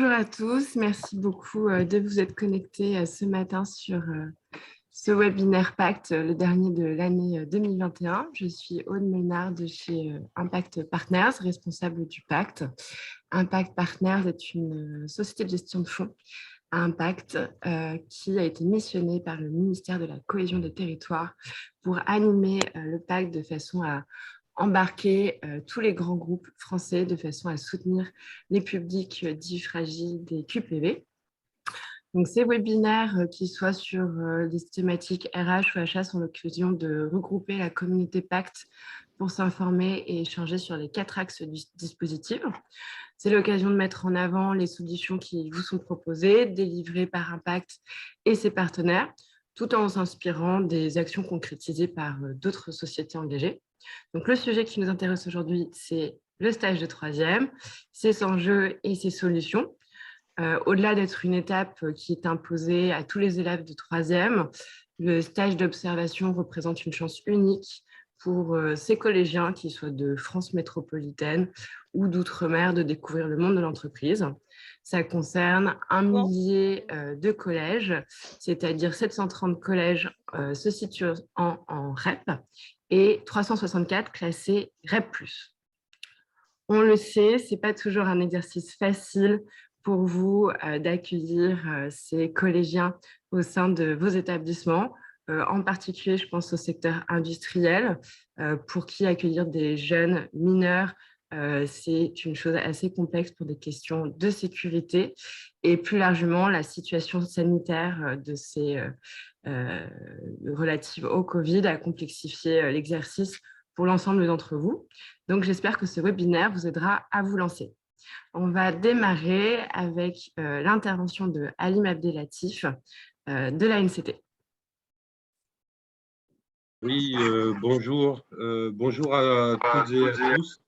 Bonjour à tous, merci beaucoup de vous être connectés ce matin sur ce webinaire Pacte, le dernier de l'année 2021. Je suis Aude Ménard de chez Impact Partners, responsable du Pacte. Impact Partners est une société de gestion de fonds à impact qui a été missionnée par le ministère de la Cohésion des Territoires pour animer le Pacte de façon à embarquer tous les grands groupes français de façon à soutenir les publics dits fragiles des QPV. Donc, ces webinaires, qu'ils soient sur des thématiques RH ou achat, sont l'occasion de regrouper la communauté Pacte pour s'informer et échanger sur les 4 axes du dispositif. C'est l'occasion de mettre en avant les solutions qui vous sont proposées, délivrées par Impact et ses partenaires, tout en s'inspirant des actions concrétisées par d'autres sociétés engagées. Donc, le sujet qui nous intéresse aujourd'hui, c'est le stage de troisième, ses enjeux et ses solutions. Au-delà d'être une étape qui est imposée à tous les élèves de troisième, le stage d'observation représente une chance unique pour ces collégiens, qu'ils soient de France métropolitaine ou d'outre-mer, de découvrir le monde de l'entreprise. Ça concerne 1 millier de collèges, c'est-à-dire 730 collèges se situent en REP et 364 classés REP+. On le sait, ce n'est pas toujours un exercice facile pour vous d'accueillir ces collégiens au sein de vos établissements. En particulier, je pense au secteur industriel, pour qui accueillir des jeunes mineurs, c'est une chose assez complexe pour des questions de sécurité. Et plus largement, la situation sanitaire de ces relative au Covid a complexifié l'exercice pour l'ensemble d'entre vous. Donc, j'espère que ce webinaire vous aidera à vous lancer. On va démarrer avec l'intervention de Halim Abdellatif de la NCT. Oui, bonjour. Bonjour à toutes et à tous.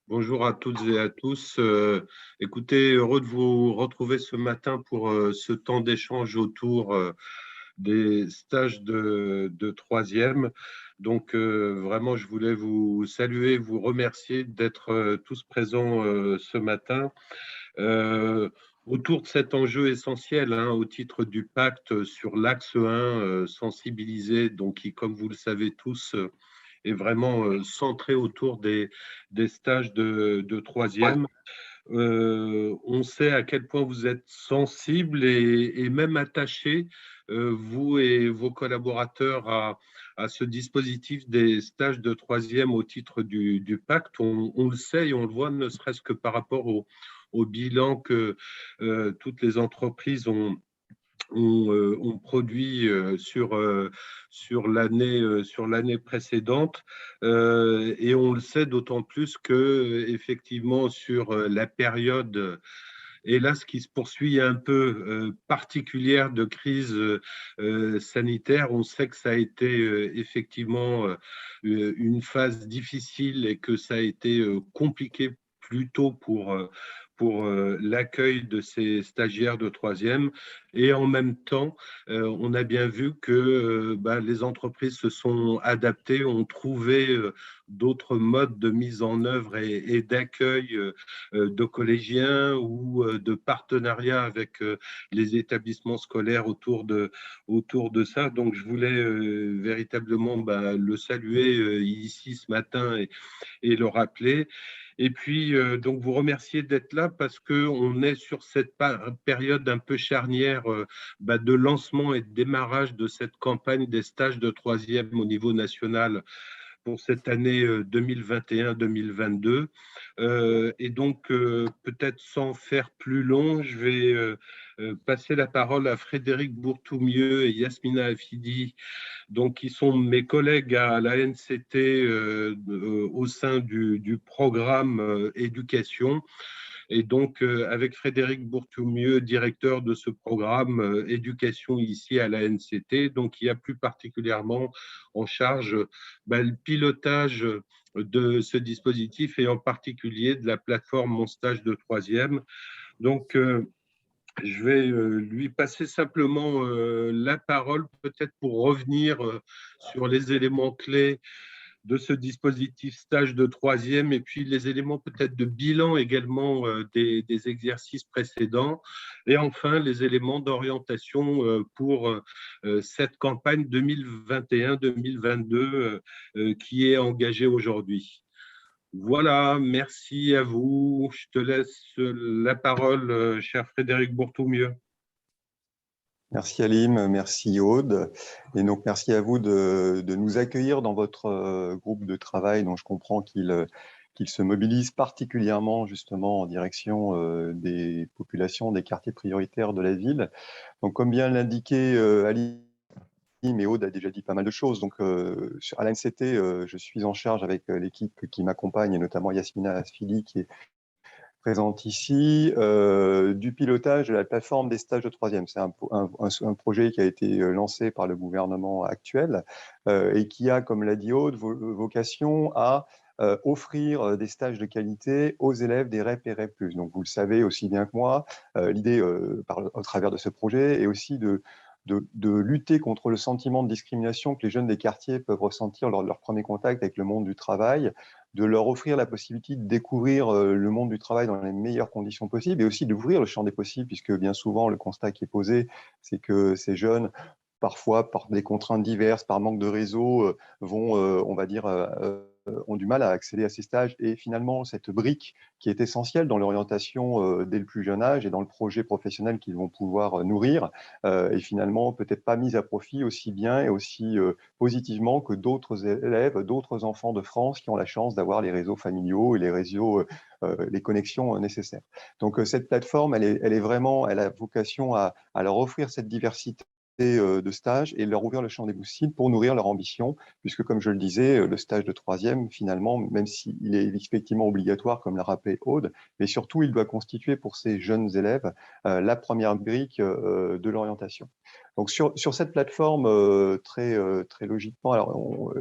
Bonjour à toutes et à tous. Écoutez, heureux de vous retrouver ce matin pour ce temps d'échange autour des stages de troisième. Donc, vraiment, je voulais vous saluer, vous remercier d'être tous présents ce matin. Autour de cet enjeu essentiel, au titre du pacte sur l'axe 1, sensibiliser, donc qui, comme vous le savez tous, est vraiment centré autour des stages de troisième. On sait à quel point vous êtes sensibles et même attachés, vous et vos collaborateurs, à ce dispositif des stages de troisième au titre du pacte. On le sait et on le voit, ne serait-ce que par rapport au bilan que toutes les entreprises ont produit sur l'année précédente, et on le sait d'autant plus que effectivement sur la période hélas qui se poursuit un peu particulière de crise sanitaire, on sait que ça a été effectivement une phase difficile et que ça a été compliqué plutôt pour l'accueil de ces stagiaires de troisième. Et en même temps, on a bien vu que les entreprises se sont adaptées, ont trouvé d'autres modes de mise en œuvre et d'accueil de collégiens ou de partenariat avec les établissements scolaires autour de ça. Donc, je voulais véritablement le saluer ici ce matin et le rappeler. Et puis, donc, vous remercier d'être là parce qu'on est sur cette période un peu charnière de lancement et de démarrage de cette campagne des stages de troisième au niveau national pour cette année 2021-2022. Et donc, peut-être sans faire plus long, je vais passer la parole à Frédéric Bourtoumieux et Yasmina Afidi, donc, qui sont mes collègues à la NCT au sein du programme éducation. Et donc, avec Frédéric Bourtoumieux, directeur de ce programme éducation ici à la NCT, donc qui a plus particulièrement en charge le pilotage de ce dispositif et en particulier de la plateforme Mon Stage de troisième. Donc, je vais lui passer simplement la parole, peut-être pour revenir sur les éléments clés de ce dispositif stage de troisième et puis les éléments peut-être de bilan également des exercices précédents et enfin les éléments d'orientation pour cette campagne 2021-2022 qui est engagée aujourd'hui. Voilà, merci à vous. Je te laisse la parole, cher Frédéric Bourtoumieux. Merci Alim, merci Aude. Et donc merci à vous de nous accueillir dans votre groupe de travail dont je comprends qu'il se mobilise particulièrement justement en direction des populations, des quartiers prioritaires de la ville. Donc comme bien l'indiquait Alim, mais Aude a déjà dit pas mal de choses. Donc à l'ANCT, je suis en charge avec l'équipe qui m'accompagne, et notamment Yasmina Asfili qui est présente ici, du pilotage de la plateforme des stages de troisième. C'est un projet qui a été lancé par le gouvernement actuel et qui a, comme l'a dit Aude, vocation à offrir des stages de qualité aux élèves des REP et REP+. Donc vous le savez aussi bien que moi, l'idée au travers de ce projet est aussi de lutter contre le sentiment de discrimination que les jeunes des quartiers peuvent ressentir lors de leur premier contact avec le monde du travail, de leur offrir la possibilité de découvrir le monde du travail dans les meilleures conditions possibles et aussi d'ouvrir le champ des possibles, puisque bien souvent, le constat qui est posé, c'est que ces jeunes, parfois par des contraintes diverses, par manque de réseau, on va dire, ont du mal à accéder à ces stages. Et finalement, cette brique qui est essentielle dans l'orientation dès le plus jeune âge et dans le projet professionnel qu'ils vont pouvoir nourrir, est finalement peut-être pas mise à profit aussi bien et aussi positivement que d'autres élèves, d'autres enfants de France qui ont la chance d'avoir les réseaux familiaux et les réseaux, les connexions nécessaires. Donc cette plateforme, elle a vocation à leur offrir cette diversité de stage et leur ouvrir le champ des possibles pour nourrir leur ambition, puisque comme je le disais, le stage de troisième, finalement, même s'il est effectivement obligatoire, comme l'a rappelé Aude, mais surtout, il doit constituer pour ces jeunes élèves la première brique de l'orientation. Donc sur cette plateforme, très logiquement, alors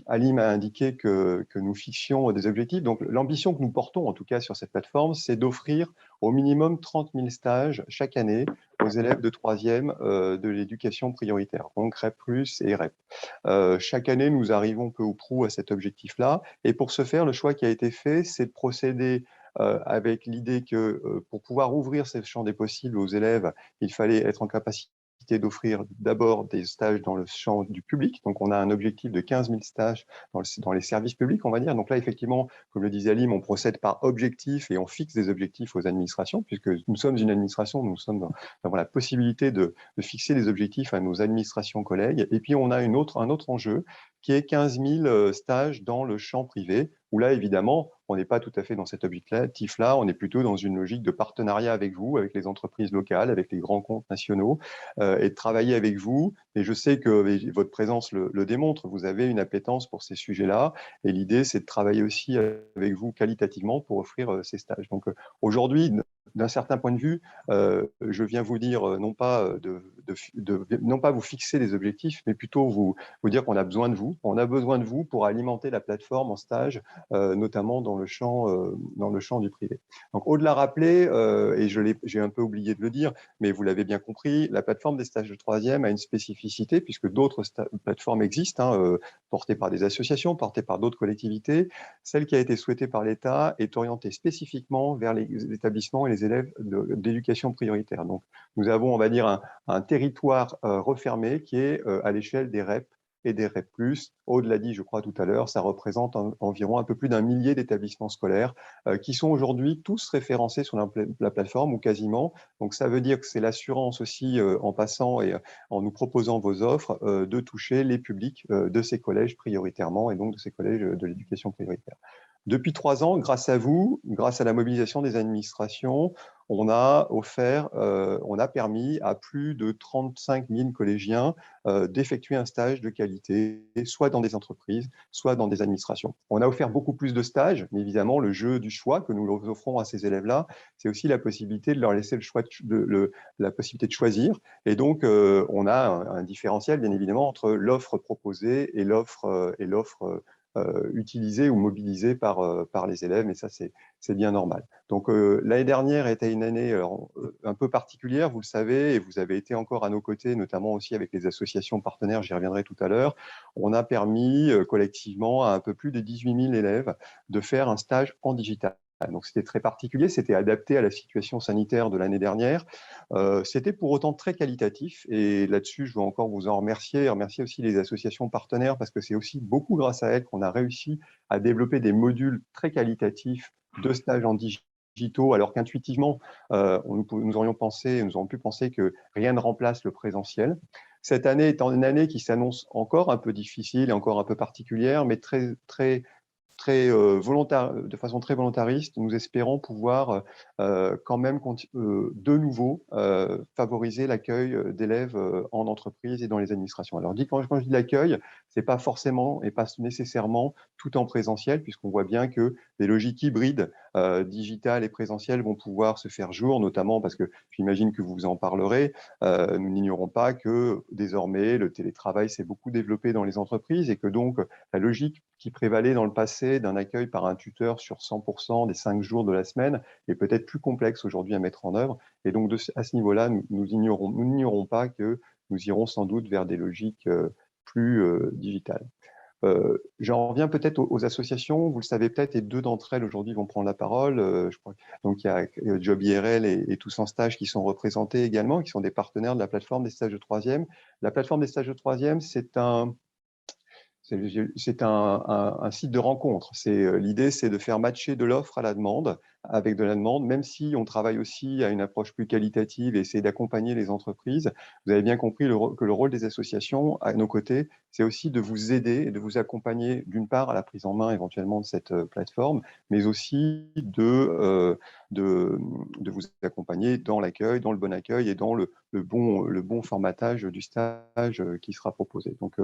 Alim a indiqué que nous fixions des objectifs. Donc l'ambition que nous portons, en tout cas sur cette plateforme, c'est d'offrir au minimum 30 000 stages chaque année aux élèves de troisième de l'éducation prioritaire, donc REP+, et REP. Chaque année, nous arrivons peu ou prou à cet objectif-là. Et pour ce faire, le choix qui a été fait, c'est de procéder avec l'idée que pour pouvoir ouvrir ce champ des possibles aux élèves, il fallait être en capacité d'offrir d'abord des stages dans le champ du public. Donc, on a un objectif de 15 000 stages dans les services publics, on va dire. Donc là, effectivement, comme le disait Alim, on procède par objectif et on fixe des objectifs aux administrations, puisque nous sommes une administration, nous sommes dans la possibilité de fixer des objectifs à nos administrations collègues. Et puis, on a un autre enjeu qui est 15 000 stages dans le champ privé, où là, évidemment, on n'est pas tout à fait dans cet objectif-là, on est plutôt dans une logique de partenariat avec vous, avec les entreprises locales, avec les grands comptes nationaux, et de travailler avec vous. Et je sais que votre présence le démontre, vous avez une appétence pour ces sujets-là, et l'idée, c'est de travailler aussi avec vous qualitativement pour offrir ces stages. Donc aujourd'hui, d'un certain point de vue, je viens vous dire non pas non pas vous fixer des objectifs, mais plutôt vous dire qu'on a besoin de vous. On a besoin de vous pour alimenter la plateforme en stage, notamment dans le champ du privé. Donc au-delà rappelé, et j'ai un peu oublié de le dire, mais vous l'avez bien compris, la plateforme des stages de troisième a une spécificité puisque d'autres plateformes existent, portées par des associations, portées par d'autres collectivités. Celle qui a été souhaitée par l'État est orientée spécifiquement vers les établissements et les élèves d'éducation prioritaire. Donc, nous avons, on va dire, un territoire refermé qui est à l'échelle des REP et des REP+. Aude l'a dit, je crois, tout à l'heure, ça représente environ un peu plus d'1 millier d'établissements scolaires qui sont aujourd'hui tous référencés sur la plateforme ou quasiment. Donc, ça veut dire que c'est l'assurance aussi, en passant et en nous proposant vos offres, de toucher les publics de ces collèges prioritairement et donc de ces collèges de l'éducation prioritaire. Depuis 3 ans, grâce à vous, grâce à la mobilisation des administrations, on a permis à plus de 35 000 collégiens d'effectuer un stage de qualité, soit dans des entreprises, soit dans des administrations. On a offert beaucoup plus de stages, mais évidemment, le jeu du choix que nous leur offrons à ces élèves-là, c'est aussi la possibilité de leur laisser la possibilité de choisir. Et donc, on a un différentiel, bien évidemment, entre l'offre proposée et l'offre utilisé ou mobilisé par les élèves, mais ça, c'est bien normal. Donc, l'année dernière était une année un peu particulière, vous le savez, et vous avez été encore à nos côtés, notamment aussi avec les associations partenaires, j'y reviendrai tout à l'heure. On a permis collectivement à un peu plus de 18 000 élèves de faire un stage en digital. Donc, c'était très particulier, c'était adapté à la situation sanitaire de l'année dernière. C'était pour autant très qualitatif et là-dessus, je veux encore vous en remercier et remercier aussi les associations partenaires parce que c'est aussi beaucoup grâce à elles qu'on a réussi à développer des modules très qualitatifs de stages en digitaux, alors qu'intuitivement, nous aurions pu penser que rien ne remplace le présentiel. Cette année étant une année qui s'annonce encore un peu difficile et encore un peu particulière, mais de façon très volontariste, nous espérons pouvoir quand même de nouveau favoriser l'accueil d'élèves en entreprise et dans les administrations. Alors, quand je dis l'accueil, c'est pas forcément et pas nécessairement tout en présentiel, puisqu'on voit bien que les logiques hybrides, digitales et présentielles, vont pouvoir se faire jour, notamment parce que j'imagine que vous en parlerez. Nous n'ignorons pas que désormais, le télétravail s'est beaucoup développé dans les entreprises et que donc la logique qui prévalait dans le passé d'un accueil par un tuteur sur 100% des 5 jours de la semaine est peut-être plus complexe aujourd'hui à mettre en œuvre. Et donc, à ce niveau-là, nous n'ignorons pas que nous irons sans doute vers des logiques plus digitales. J'en reviens peut-être aux associations. Vous le savez peut-être, et deux d'entre elles aujourd'hui vont prendre la parole. Je crois. Donc, il y a Job IRL et Tous en Stage qui sont représentés également, qui sont des partenaires de la plateforme des stages de troisième. La plateforme des stages de troisième, c'est un site de rencontre. L'idée, c'est de faire matcher de l'offre à la demande, avec de la demande, même si on travaille aussi à une approche plus qualitative et essayer d'accompagner les entreprises. Vous avez bien compris que le rôle des associations à nos côtés, c'est aussi de vous aider et de vous accompagner d'une part à la prise en main éventuellement de cette plateforme, mais aussi de vous accompagner dans l'accueil, dans le bon accueil et dans le bon formatage du stage qui sera proposé. Donc,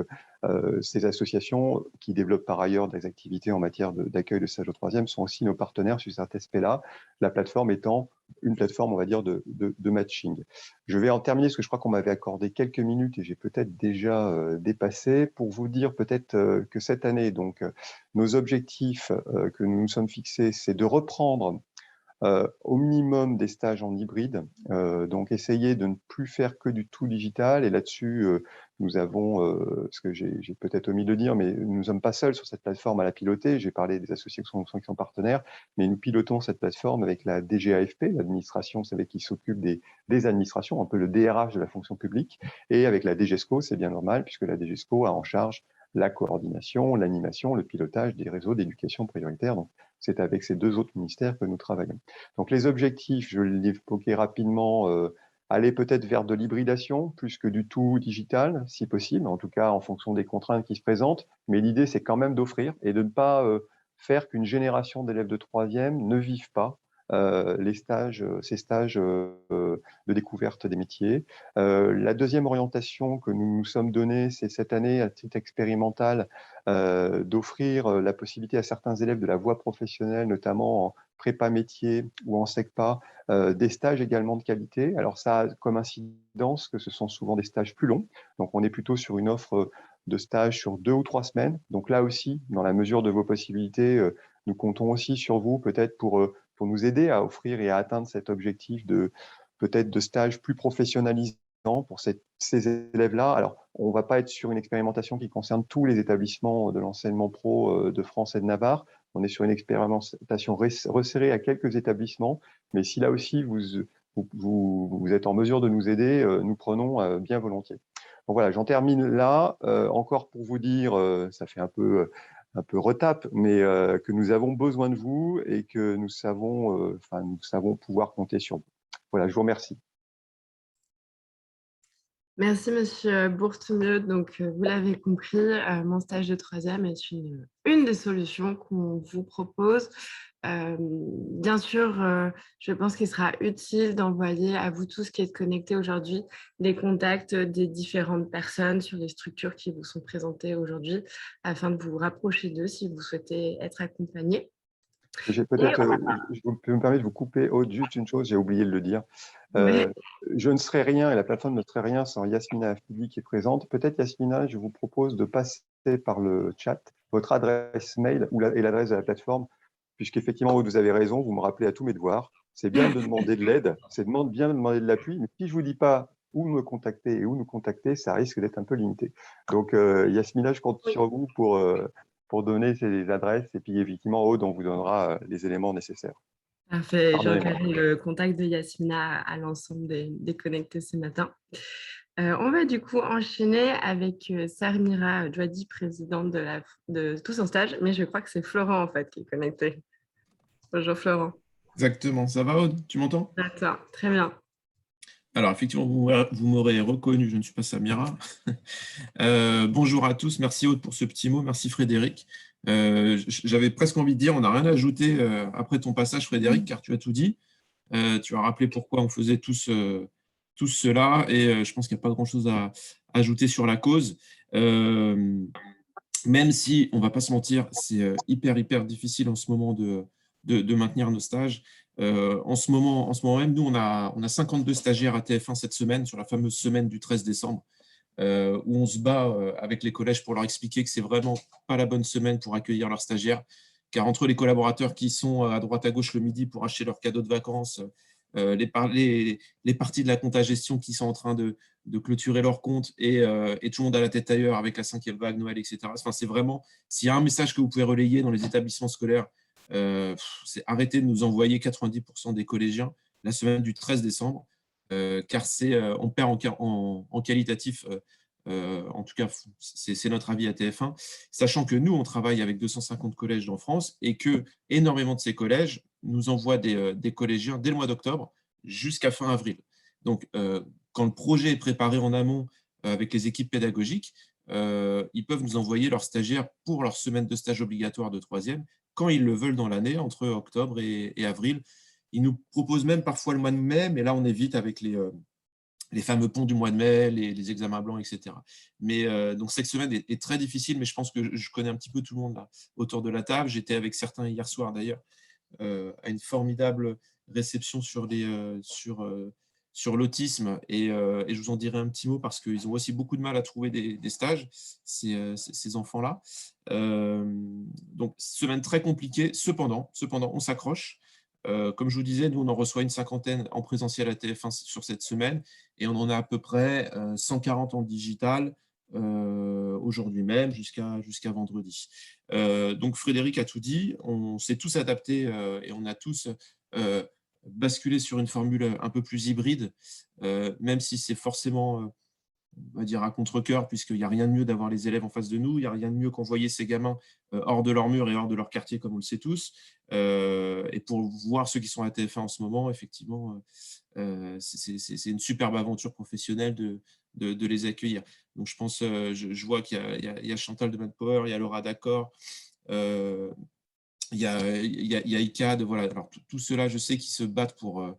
ces associations qui développent par ailleurs des activités en matière d'accueil de stage au troisième sont aussi nos partenaires sur cet aspect-là, la plateforme étant une plateforme, on va dire, de matching. Je vais en terminer parce que je crois qu'on m'avait accordé quelques minutes et j'ai peut-être déjà dépassé pour vous dire peut-être que cette année, donc, nos objectifs que nous nous sommes fixés, c'est de reprendre au minimum des stages en hybride, donc essayer de ne plus faire que du tout digital. Et là-dessus, nous avons, ce que j'ai peut-être omis de le dire, mais nous ne sommes pas seuls sur cette plateforme à la piloter. J'ai parlé des associations qui sont partenaires, mais nous pilotons cette plateforme avec la DGAFP, l'administration, c'est avec qui s'occupe des administrations, un peu le DRH de la fonction publique, et avec la DGESCO, c'est bien normal, puisque la DGESCO a en charge la coordination, l'animation, le pilotage des réseaux d'éducation prioritaire. Donc, c'est avec ces deux autres ministères que nous travaillons. Donc, les objectifs, je l'ai évoqué rapidement, aller peut-être vers de l'hybridation plus que du tout digital, si possible, en tout cas en fonction des contraintes qui se présentent. Mais l'idée, c'est quand même d'offrir et de ne pas faire qu'une génération d'élèves de troisième ne vivent pas ces stages de découverte des métiers. La deuxième orientation que nous nous sommes donnée, c'est cette année, à titre expérimental, d'offrir la possibilité à certains élèves de la voie professionnelle, notamment en prépa métier ou en SECPA, des stages également de qualité. Alors ça a comme incidence que ce sont souvent des stages plus longs. Donc on est plutôt sur une offre de stage sur 2 ou 3 semaines. Donc là aussi, dans la mesure de vos possibilités, nous comptons aussi sur vous peut-être pour nous aider à offrir et à atteindre cet objectif peut-être de stage plus professionnalisant pour ces élèves-là. Alors, on ne va pas être sur une expérimentation qui concerne tous les établissements de l'enseignement pro de France et de Navarre. On est sur une expérimentation resserrée à quelques établissements. Mais si là aussi, vous êtes en mesure de nous aider, nous prenons bien volontiers. Donc voilà, j'en termine là. Encore pour vous dire, ça fait un peu retape, mais que nous avons besoin de vous et que nous savons pouvoir compter sur vous. Voilà, je vous remercie. Merci, Monsieur Bourtemieux. Donc, vous l'avez compris, mon stage de troisième est une des solutions qu'on vous propose. Bien sûr, je pense qu'il sera utile d'envoyer à vous tous qui êtes connectés aujourd'hui les contacts des différentes personnes sur les structures qui vous sont présentées aujourd'hui afin de vous rapprocher d'eux si vous souhaitez être accompagnés. Je peux me permettre de vous couper, Aude, juste une chose, j'ai oublié de le dire. Oui. Je ne serai rien et la plateforme ne serait rien sans Yasmina Afidi qui est présente. Peut-être, Yasmina, je vous propose de passer par le chat votre adresse mail et l'adresse de la plateforme, puisqu'effectivement, vous avez raison, vous me rappelez à tous mes devoirs. C'est bien de demander de l'aide, c'est bien de demander de l'appui, mais si je ne vous dis pas où me contacter et où nous contacter, ça risque d'être un peu limité. Donc, Yasmina, je compte sur vous pour donner ces adresses, et puis effectivement, Aude, on vous donnera les éléments nécessaires. Parfait, j'enverrai le contact de Yasmina à l'ensemble des connectés ce matin. On va du coup enchaîner avec Sarmira Djouadi, présidente de Tous en stage, mais je crois que c'est Florent en fait qui est connecté. Bonjour Florent. Exactement, ça va Aude, tu m'entends? D'accord, très bien. Alors effectivement, vous m'aurez reconnu, je ne suis pas Samira. Bonjour à tous, merci Aude pour ce petit mot, merci Frédéric. J'avais presque envie de dire, on n'a rien à ajouter après ton passage Frédéric, car tu as tout dit. Tu as rappelé pourquoi on faisait tous cela, et je pense qu'il n'y a pas grand-chose à ajouter sur la cause. Même si, on ne va pas se mentir, c'est hyper difficile en ce moment de maintenir nos stages. En ce moment même, nous, on a 52 stagiaires à TF1 cette semaine, sur la fameuse semaine du 13 décembre, où on se bat avec les collèges pour leur expliquer que ce n'est vraiment pas la bonne semaine pour accueillir leurs stagiaires, car entre les collaborateurs qui sont à droite à gauche le midi pour acheter leurs cadeaux de vacances, les parties de la compta gestion qui sont en train de clôturer leur compte et tout le monde a la tête ailleurs avec la 5e vague, Noël, etc. Enfin, c'est vraiment, s'il y a un message que vous pouvez relayer dans les établissements scolaires, c'est arrêter de nous envoyer 90% des collégiens la semaine du 13 décembre, car on perd en qualitatif. En tout cas, c'est notre avis à TF1, sachant que nous, on travaille avec 250 collèges en France et que énormément de ces collèges nous envoient des collégiens dès le mois d'octobre jusqu'à fin avril. Donc, quand le projet est préparé en amont avec les équipes pédagogiques, ils peuvent nous envoyer leurs stagiaires pour leur semaine de stage obligatoire de 3e, quand ils le veulent dans l'année, entre octobre et avril. Ils nous proposent même parfois le mois de mai, mais là, on évite avec les fameux ponts du mois de mai, les examens blancs, etc. Mais donc cette semaine est très difficile, mais je pense que je connais un petit peu tout le monde là, autour de la table. J'étais avec certains hier soir d'ailleurs à une formidable réception sur l'autisme, et je vous en dirai un petit mot parce qu'ils ont aussi beaucoup de mal à trouver des stages, ces enfants-là. Donc, semaine très compliquée. Cependant, on s'accroche. Comme je vous disais, nous, on en reçoit une 50aine en présentiel à TF1 sur cette semaine, et on en a à peu près 140 en digital aujourd'hui même, jusqu'à vendredi. Donc, Frédéric a tout dit. On s'est tous adaptés et on a tous basculé sur une formule un peu plus hybride, même si c'est forcément on va dire à contre-cœur, puisqu'il n'y a rien de mieux d'avoir les élèves en face de nous, il n'y a rien de mieux qu'envoyer ces gamins hors de leur mur et hors de leur quartier, comme on le sait tous. Et pour voir ceux qui sont à TF1 en ce moment, effectivement, c'est une superbe aventure professionnelle de les accueillir. Donc je pense, je vois qu'il y a Chantal de Manpower, il y a Laura D'accord, il y a ICAD, voilà. Alors tout cela, je sais qu'ils se battent pour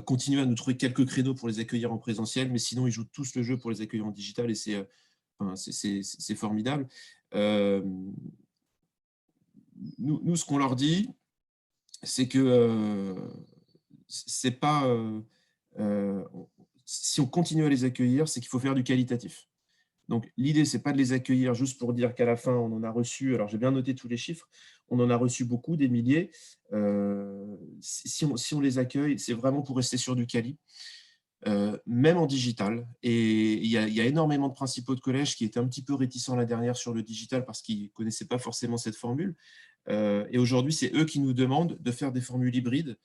continuer à nous trouver quelques créneaux pour les accueillir en présentiel, mais sinon, ils jouent tous le jeu pour les accueillir en digital, et c'est formidable. Nous, ce qu'on leur dit, c'est que c'est pas… si on continue à les accueillir, c'est qu'il faut faire du qualitatif. Donc, l'idée, ce n'est pas de les accueillir juste pour dire qu'à la fin, on en a reçu, alors j'ai bien noté tous les chiffres, on en a reçu beaucoup, des milliers. Si on les accueille, c'est vraiment pour rester sur du quali, même en digital. Et il y a énormément de principaux de collèges qui étaient un petit peu réticents la dernière sur le digital parce qu'ils ne connaissaient pas forcément cette formule. Et aujourd'hui, c'est eux qui nous demandent de faire des formules hybrides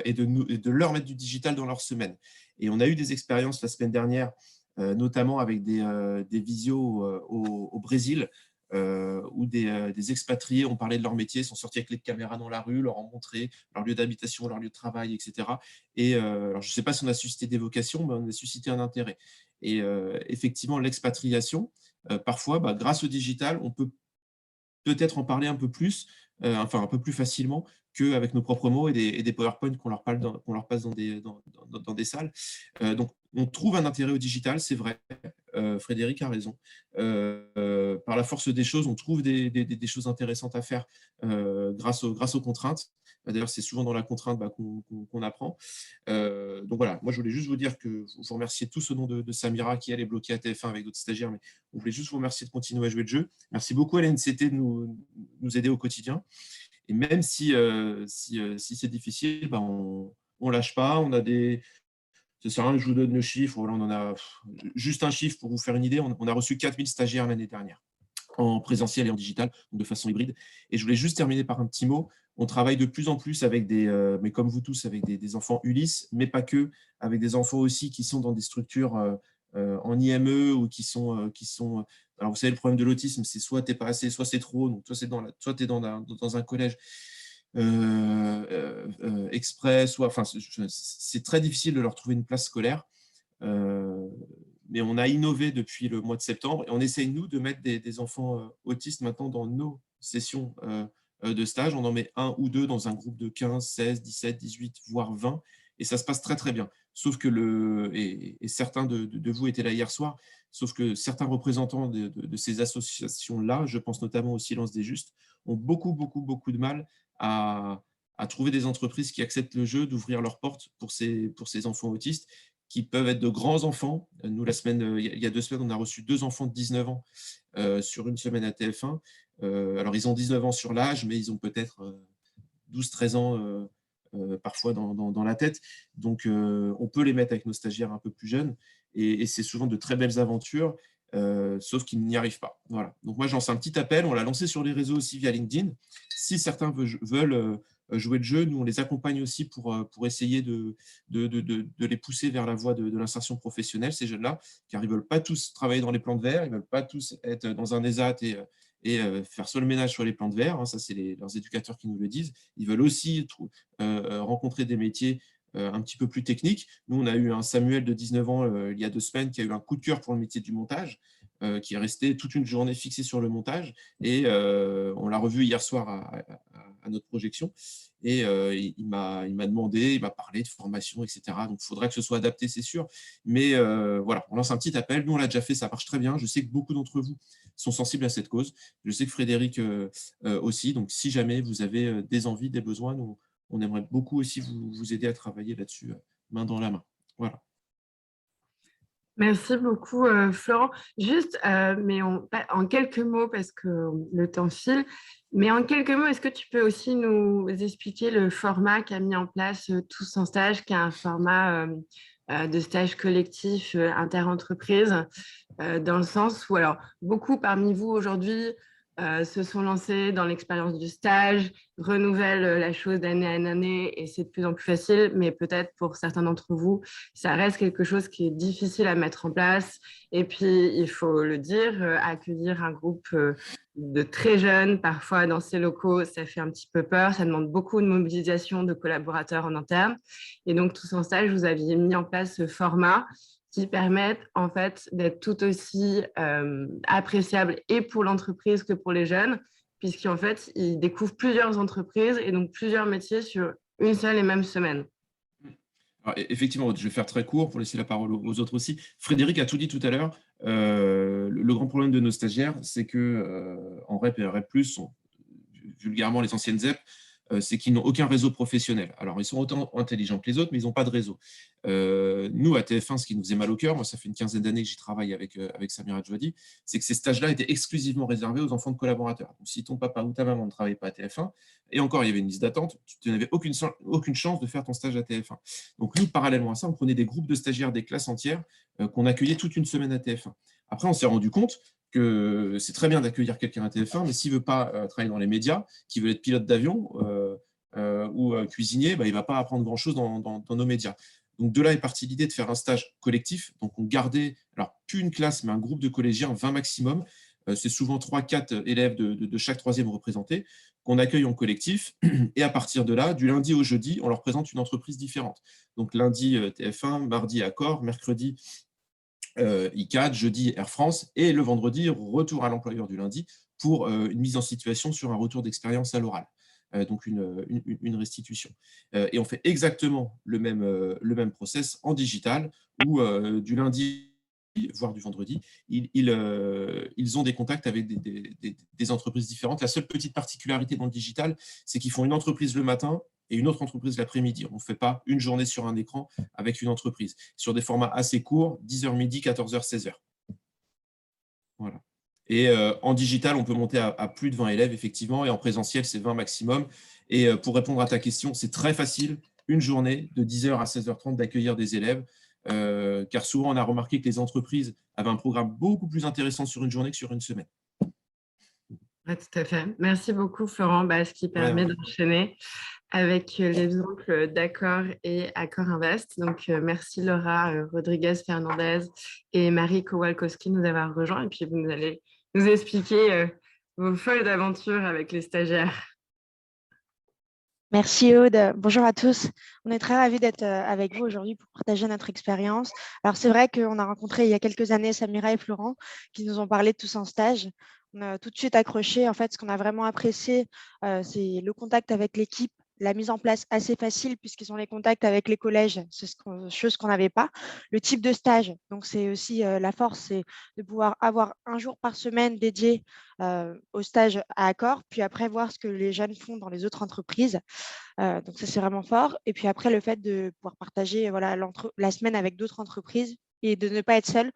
et de leur mettre du digital dans leur semaine. Et on a eu des expériences la semaine dernière, notamment avec des visios au Brésil, où des expatriés ont parlé de leur métier, sont sortis avec les caméras dans la rue, leur ont montré leur lieu d'habitation, leur lieu de travail, etc. Et alors, je ne sais pas si on a suscité des vocations, mais on a suscité un intérêt. Et effectivement, l'expatriation, parfois, grâce au digital, on peut peut-être en parler un peu plus, enfin un peu plus facilement qu'avec nos propres mots et des PowerPoint qu'on leur passe dans des salles. Donc, on trouve un intérêt au digital, c'est vrai. Frédéric a raison. Par la force des choses, on trouve des choses intéressantes à faire grâce aux contraintes. D'ailleurs, c'est souvent dans la contrainte qu'on apprend. Donc voilà, moi je voulais juste vous dire que vous remercier tous au nom de Samira qui elle est bloquée à TF1 avec d'autres stagiaires, mais on voulait juste vous remercier de continuer à jouer le jeu. Merci beaucoup à l'ANCT de nous aider au quotidien. Et même si c'est difficile, on lâche pas. On a ça sert à rien que je vous donne le chiffre. Voilà, on en a juste un chiffre pour vous faire une idée. On a reçu 4000 stagiaires l'année dernière, en présentiel et en digital, donc de façon hybride. Et je voulais juste terminer par un petit mot. On travaille de plus en plus avec mais comme vous tous, avec des enfants Ulysse, mais pas que, avec des enfants aussi qui sont dans des structures en IME ou qui sont alors, vous savez, le problème de l'autisme, c'est soit tu n'es pas assez, soit c'est trop, donc soit tu es dans un collège exprès, enfin, c'est très difficile de leur trouver une place scolaire. Mais on a innové depuis le mois de septembre et on essaye, nous, de mettre des enfants autistes maintenant dans nos sessions de stage. On en met un ou deux dans un groupe de 15, 16, 17, 18, voire 20. Et ça se passe très, très bien. Sauf que et certains de vous étaient là hier soir, sauf que certains représentants de ces associations-là, je pense notamment au Silence des Justes, ont beaucoup, beaucoup, beaucoup de mal à trouver des entreprises qui acceptent le jeu d'ouvrir leurs portes pour ces enfants autistes qui peuvent être de grands enfants. Nous, il y a 2 semaines, on a reçu 2 enfants de 19 ans sur une semaine à TF1. Alors, ils ont 19 ans sur l'âge, mais ils ont peut-être 12-13 ans parfois dans la tête. Donc, on peut les mettre avec nos stagiaires un peu plus jeunes. Et c'est souvent de très belles aventures, sauf qu'ils n'y arrivent pas. Voilà. Donc, moi, je lance un petit appel. On l'a lancé sur les réseaux aussi via LinkedIn. Si certains veulent jouer le jeu, nous, on les accompagne aussi pour essayer de les pousser vers la voie de l'insertion professionnelle, ces jeunes-là, car ils ne veulent pas tous travailler dans les plans de verre, ils ne veulent pas tous être dans un ESAT et faire seul ménage sur les plans de verre. Ça, c'est leurs éducateurs qui nous le disent. Ils veulent aussi rencontrer des métiers un petit peu plus techniques. Nous, on a eu un Samuel de 19 ans il y a 2 semaines qui a eu un coup de cœur pour le métier du montage, qui est resté toute une journée fixé sur le montage. Et on l'a revu hier soir à notre projection. Et il m'a demandé, il m'a parlé de formation, etc. Donc, il faudrait que ce soit adapté, c'est sûr. Mais voilà, on lance un petit appel. Nous, on l'a déjà fait, ça marche très bien. Je sais que beaucoup d'entre vous sont sensibles à cette cause. Je sais que Frédéric aussi. Donc, si jamais vous avez des envies, des besoins, nous, on aimerait beaucoup aussi vous aider à travailler là-dessus, main dans la main. Voilà. Merci beaucoup, Florent. Juste, mais en quelques mots, parce que le temps file, mais en quelques mots, est-ce que tu peux aussi nous expliquer le format qu'a mis en place Tous en stage, qui est un format de stage collectif inter-entreprise, dans le sens où, alors, beaucoup parmi vous aujourd'hui se sont lancés dans l'expérience du stage, renouvellent la chose d'année en année et c'est de plus en plus facile, mais peut-être pour certains d'entre vous, ça reste quelque chose qui est difficile à mettre en place. Et puis, il faut le dire, accueillir un groupe de très jeunes, parfois dans ces locaux, ça fait un petit peu peur, ça demande beaucoup de mobilisation de collaborateurs en interne. Et donc, Tous en stage, vous aviez mis en place ce format qui permettent en fait d'être tout aussi appréciables et pour l'entreprise que pour les jeunes, puisqu'en fait, ils découvrent plusieurs entreprises et donc plusieurs métiers sur une seule et même semaine. Alors, effectivement, je vais faire très court pour laisser la parole aux autres aussi. Frédéric a tout dit tout à l'heure. Le grand problème de nos stagiaires, c'est qu'en REP et REP+, sont vulgairement les anciennes ZEP, c'est qu'ils n'ont aucun réseau professionnel. Alors, ils sont autant intelligents que les autres, mais ils n'ont pas de réseau. Nous, à TF1, ce qui nous faisait mal au cœur, moi, ça fait une quinzaine d'années que j'y travaille avec Samira Djouadi, c'est que ces stages-là étaient exclusivement réservés aux enfants de collaborateurs. Donc, si ton papa ou ta maman ne travaillait pas à TF1, et encore, il y avait une liste d'attente, tu n'avais aucune chance de faire ton stage à TF1. Donc, nous, parallèlement à ça, on prenait des groupes de stagiaires, des classes entières, qu'on accueillait toute une semaine à TF1. Après, on s'est rendu compte que c'est très bien d'accueillir quelqu'un à TF1, mais s'il ne veut pas travailler dans les médias, qu'il veut être pilote d'avion ou cuisinier, il ne va pas apprendre grand-chose dans nos médias. Donc, de là est partie l'idée de faire un stage collectif. Donc, on gardait, alors plus une classe, mais un groupe de collégiens, 20 maximum. C'est souvent 3-4 élèves de chaque troisième représenté qu'on accueille en collectif. Et à partir de là, du lundi au jeudi, on leur présente une entreprise différente. Donc, lundi, TF1, mardi, Accor, mercredi, ICAD, jeudi Air France et le vendredi, retour à l'employeur du lundi pour une mise en situation sur un retour d'expérience à l'oral. Donc une restitution. Et on fait exactement le même process en digital où du lundi voire du vendredi, ils ont des contacts avec des entreprises différentes. La seule petite particularité dans le digital, c'est qu'ils font une entreprise le matin et une autre entreprise l'après-midi. On ne fait pas une journée sur un écran avec une entreprise. Sur des formats assez courts, 10h midi, 14h, 16h. Voilà. Et en digital, on peut monter à plus de 20 élèves, effectivement, et en présentiel, c'est 20 maximum. Et pour répondre à ta question, c'est très facile, une journée de 10h à 16h30 d'accueillir des élèves, car souvent, on a remarqué que les entreprises avaient un programme beaucoup plus intéressant sur une journée que sur une semaine. Ouais, tout à fait. Merci beaucoup, Florent, ce qui permet d'enchaîner avec l'exemple d'Accor et Accor Invest. Donc, merci Laura Rodriguez-Fernandez et Marie Kowalkowski de nous avoir rejoints. Et puis, vous allez nous expliquer vos folles aventures avec les stagiaires. Merci Aude. Bonjour à tous. On est très ravis d'être avec vous aujourd'hui pour partager notre expérience. Alors c'est vrai qu'on a rencontré il y a quelques années Samira et Florent qui nous ont parlé de tous en stage. On a tout de suite accroché. En fait, ce qu'on a vraiment apprécié, c'est le contact avec l'équipe, la mise en place assez facile puisqu'ils ont les contacts avec les collèges, c'est chose qu'on n'avait pas. Le type de stage, donc c'est aussi la force, c'est de pouvoir avoir un jour par semaine dédié au stage à Accor, puis après voir ce que les jeunes font dans les autres entreprises. Donc ça, c'est vraiment fort. Et puis après, le fait de pouvoir partager la semaine avec d'autres entreprises et de ne pas être seul.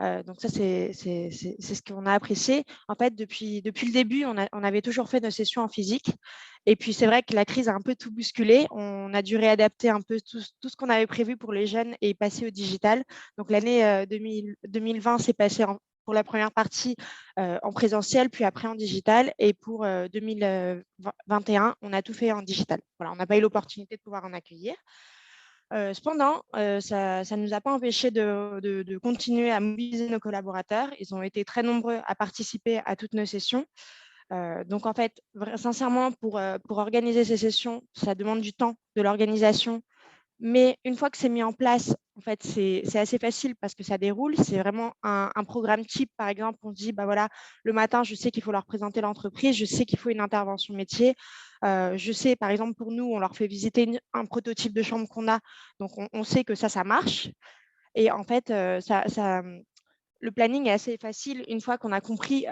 Donc ça, c'est ce qu'on a apprécié. En fait, depuis le début, on avait toujours fait nos sessions en physique. Et puis, c'est vrai que la crise a un peu tout bousculé. On a dû réadapter un peu tout ce qu'on avait prévu pour les jeunes et passer au digital. Donc, l'année 2020 s'est passée pour la première partie en présentiel, puis après en digital. Et pour 2021, on a tout fait en digital. Voilà, on n'a pas eu l'opportunité de pouvoir en accueillir. Cependant, ça ne nous a pas empêché de continuer à mobiliser nos collaborateurs. Ils ont été très nombreux à participer à toutes nos sessions. Donc, en fait, sincèrement, pour organiser ces sessions, ça demande du temps, de l'organisation. Mais une fois que c'est mis en place, en fait, c'est assez facile parce que ça déroule. C'est vraiment un programme type. Par exemple, on se dit, voilà, le matin, je sais qu'il faut leur présenter l'entreprise, je sais qu'il faut une intervention métier. Je sais, par exemple, pour nous, on leur fait visiter un prototype de chambre qu'on a. Donc, on sait que ça marche. Et en fait, le planning est assez facile une fois qu'on a compris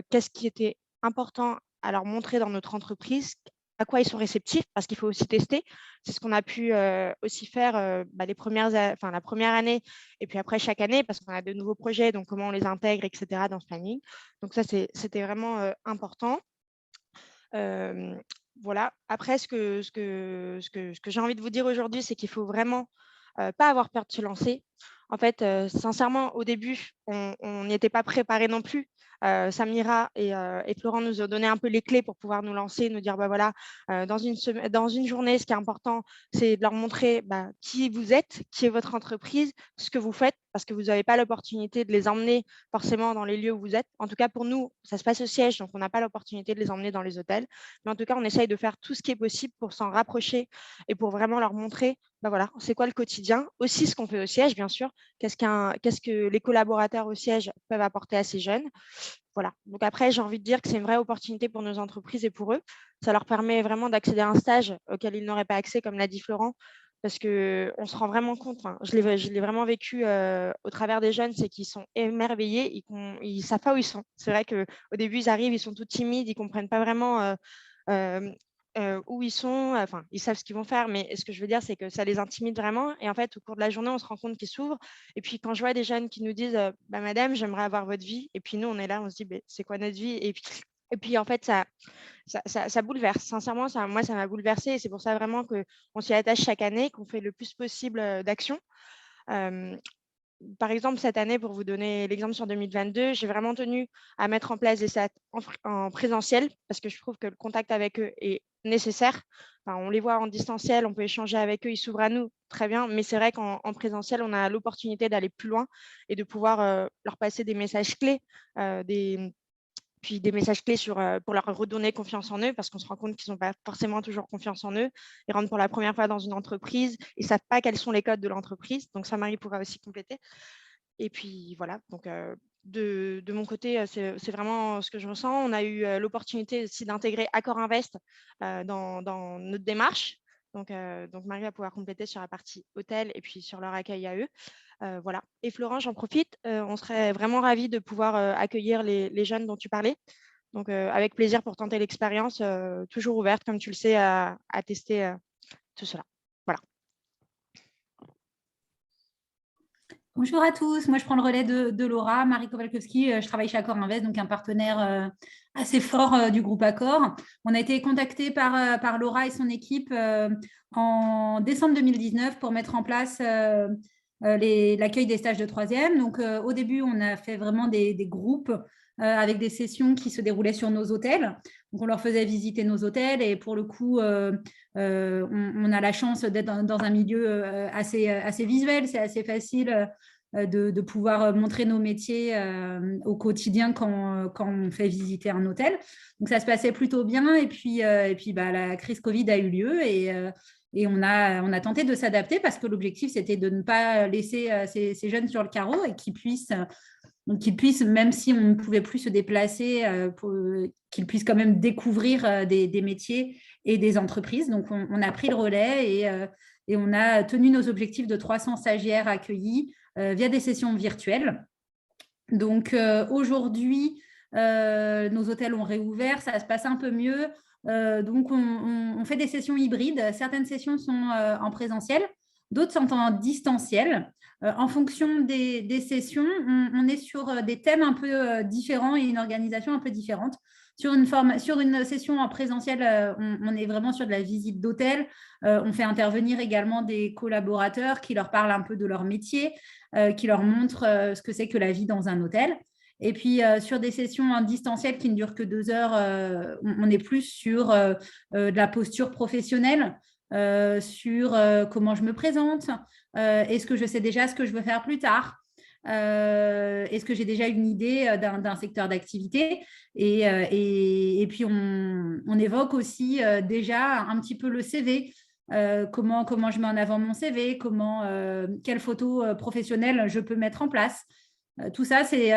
qu'est-ce qui était important à leur montrer dans notre entreprise, à quoi ils sont réceptifs, parce qu'il faut aussi tester. C'est ce qu'on a pu aussi faire la première année et puis après chaque année, parce qu'on a de nouveaux projets, donc comment on les intègre, etc. dans ce planning. Donc ça, c'était vraiment important. Voilà. Après, ce que j'ai envie de vous dire aujourd'hui, c'est qu'il faut vraiment pas avoir peur de se lancer. En fait, sincèrement, au début, on n'y était pas préparé non plus. Samira et Florent nous ont donné un peu les clés pour pouvoir nous lancer, nous dire, voilà, dans une journée, ce qui est important, c'est de leur montrer qui vous êtes, qui est votre entreprise, ce que vous faites, parce que vous n'avez pas l'opportunité de les emmener forcément dans les lieux où vous êtes. En tout cas, pour nous, ça se passe au siège, donc on n'a pas l'opportunité de les emmener dans les hôtels. Mais en tout cas, on essaye de faire tout ce qui est possible pour s'en rapprocher et pour vraiment leur montrer voilà, c'est quoi le quotidien, aussi ce qu'on fait au siège, bien sûr, qu'est-ce que les collaborateurs au siège peuvent apporter à ces jeunes. Voilà. Donc après, j'ai envie de dire que c'est une vraie opportunité pour nos entreprises et pour eux. Ça leur permet vraiment d'accéder à un stage auquel ils n'auraient pas accès, comme l'a dit Florent, parce qu'on se rend vraiment compte, je l'ai vraiment vécu au travers des jeunes, c'est qu'ils sont émerveillés, ils ne savent pas où ils sont. C'est vrai qu'au début, ils arrivent, ils sont tout timides, ils ne comprennent pas vraiment où ils sont, enfin, ils savent ce qu'ils vont faire, mais ce que je veux dire, c'est que ça les intimide vraiment. Et en fait, au cours de la journée, on se rend compte qu'ils s'ouvrent. Et puis, quand je vois des jeunes qui nous disent Madame, j'aimerais avoir votre vie. Et puis, nous, on est là, on se dit c'est quoi notre vie? Et puis, en fait, ça bouleverse. Sincèrement, moi, ça m'a bouleversée. Et c'est pour ça vraiment qu'on s'y attache chaque année, qu'on fait le plus possible d'actions. Par exemple, cette année, pour vous donner l'exemple sur 2022, j'ai vraiment tenu à mettre en place des SAT en présentiel parce que je trouve que le contact avec eux est nécessaire. Enfin, on les voit en distanciel, on peut échanger avec eux, ils s'ouvrent à nous, très bien. Mais c'est vrai qu'en présentiel, on a l'opportunité d'aller plus loin et de pouvoir leur passer des messages clés, puis des messages clés pour leur redonner confiance en eux, parce qu'on se rend compte qu'ils n'ont pas forcément toujours confiance en eux. Ils rentrent pour la première fois dans une entreprise, ils ne savent pas quels sont les codes de l'entreprise. Donc, ça, Marie pourra aussi compléter. Et puis, voilà. Donc, de mon côté, c'est vraiment ce que je ressens. On a eu l'opportunité aussi d'intégrer Accor Invest dans notre démarche. Donc Marie va pouvoir compléter sur la partie hôtel et puis sur leur accueil à eux. Voilà. Et Florent, j'en profite, on serait vraiment ravis de pouvoir accueillir les jeunes dont tu parlais. Donc, avec plaisir pour tenter l'expérience, toujours ouverte, comme tu le sais, à tester tout cela. Voilà. Bonjour à tous, moi je prends le relais de Laura, Marie Kowalkowski, je travaille chez Accor Invest, donc un partenaire assez fort du groupe Accor. On a été contacté par Laura et son équipe en décembre 2019 pour mettre en place l'accueil des stages de troisième. Donc au début, on a fait vraiment des groupes avec des sessions qui se déroulaient sur nos hôtels. Donc on leur faisait visiter nos hôtels et pour le coup, on a la chance d'être dans un milieu assez visuel, c'est assez facile de pouvoir montrer nos métiers au quotidien quand on fait visiter un hôtel. Donc, ça se passait plutôt bien. Et puis la crise Covid a eu lieu et on a tenté de s'adapter parce que l'objectif, c'était de ne pas laisser ces jeunes sur le carreau et qu'ils puissent, même si on ne pouvait plus se déplacer, qu'ils puissent quand même découvrir des métiers et des entreprises. Donc, on a pris le relais et on a tenu nos objectifs de 300 stagiaires accueillis via des sessions virtuelles. Donc, aujourd'hui, nos hôtels ont réouvert, ça se passe un peu mieux. Donc, on fait des sessions hybrides. Certaines sessions sont en présentiel, d'autres sont en distanciel. En fonction des sessions, on est sur des thèmes un peu différents et une organisation un peu différente. Sur une session en présentiel, on est vraiment sur de la visite d'hôtel. On fait intervenir également des collaborateurs qui leur parlent un peu de leur métier, qui leur montrent ce que c'est que la vie dans un hôtel. Et puis, sur des sessions en distanciel qui ne durent que 2 heures, on est plus sur de la posture professionnelle, sur comment je me présente, est-ce que je sais déjà ce que je veux faire plus tard, est-ce que j'ai déjà une idée d'un secteur d'activité et puis, on évoque aussi déjà un petit peu le CV. Comment je mets en avant mon CV, quelles photos professionnelles je peux mettre en place. Tout ça, c'est,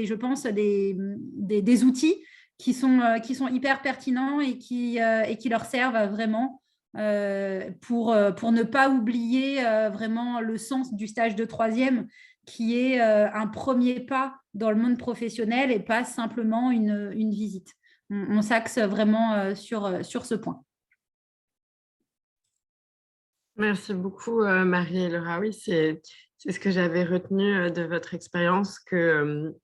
je pense, des outils qui sont hyper pertinents et qui leur servent vraiment pour ne pas oublier vraiment le sens du stage de troisième, qui est un premier pas dans le monde professionnel et pas simplement une visite. On s'axe vraiment sur ce point. Merci beaucoup, Marie et Laura. Oui, c'est ce que j'avais retenu de votre expérience, que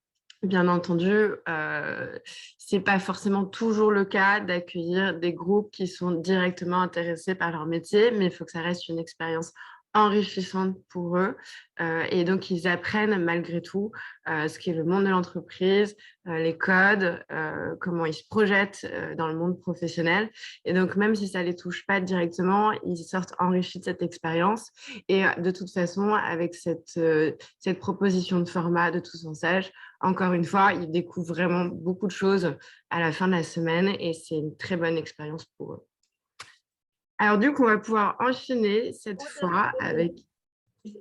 bien entendu, ce n'est pas forcément toujours le cas d'accueillir des groupes qui sont directement intéressés par leur métier, mais il faut que ça reste une expérience enrichissante pour eux et donc ils apprennent malgré tout ce qu'est le monde de l'entreprise, les codes, comment ils se projettent dans le monde professionnel et donc même si ça ne les touche pas directement, ils sortent enrichis de cette expérience et de toute façon avec cette proposition de format de Tous en Stage, encore une fois, ils découvrent vraiment beaucoup de choses à la fin de la semaine et c'est une très bonne expérience pour eux. Alors, du coup, on va pouvoir enchaîner cette fois avec…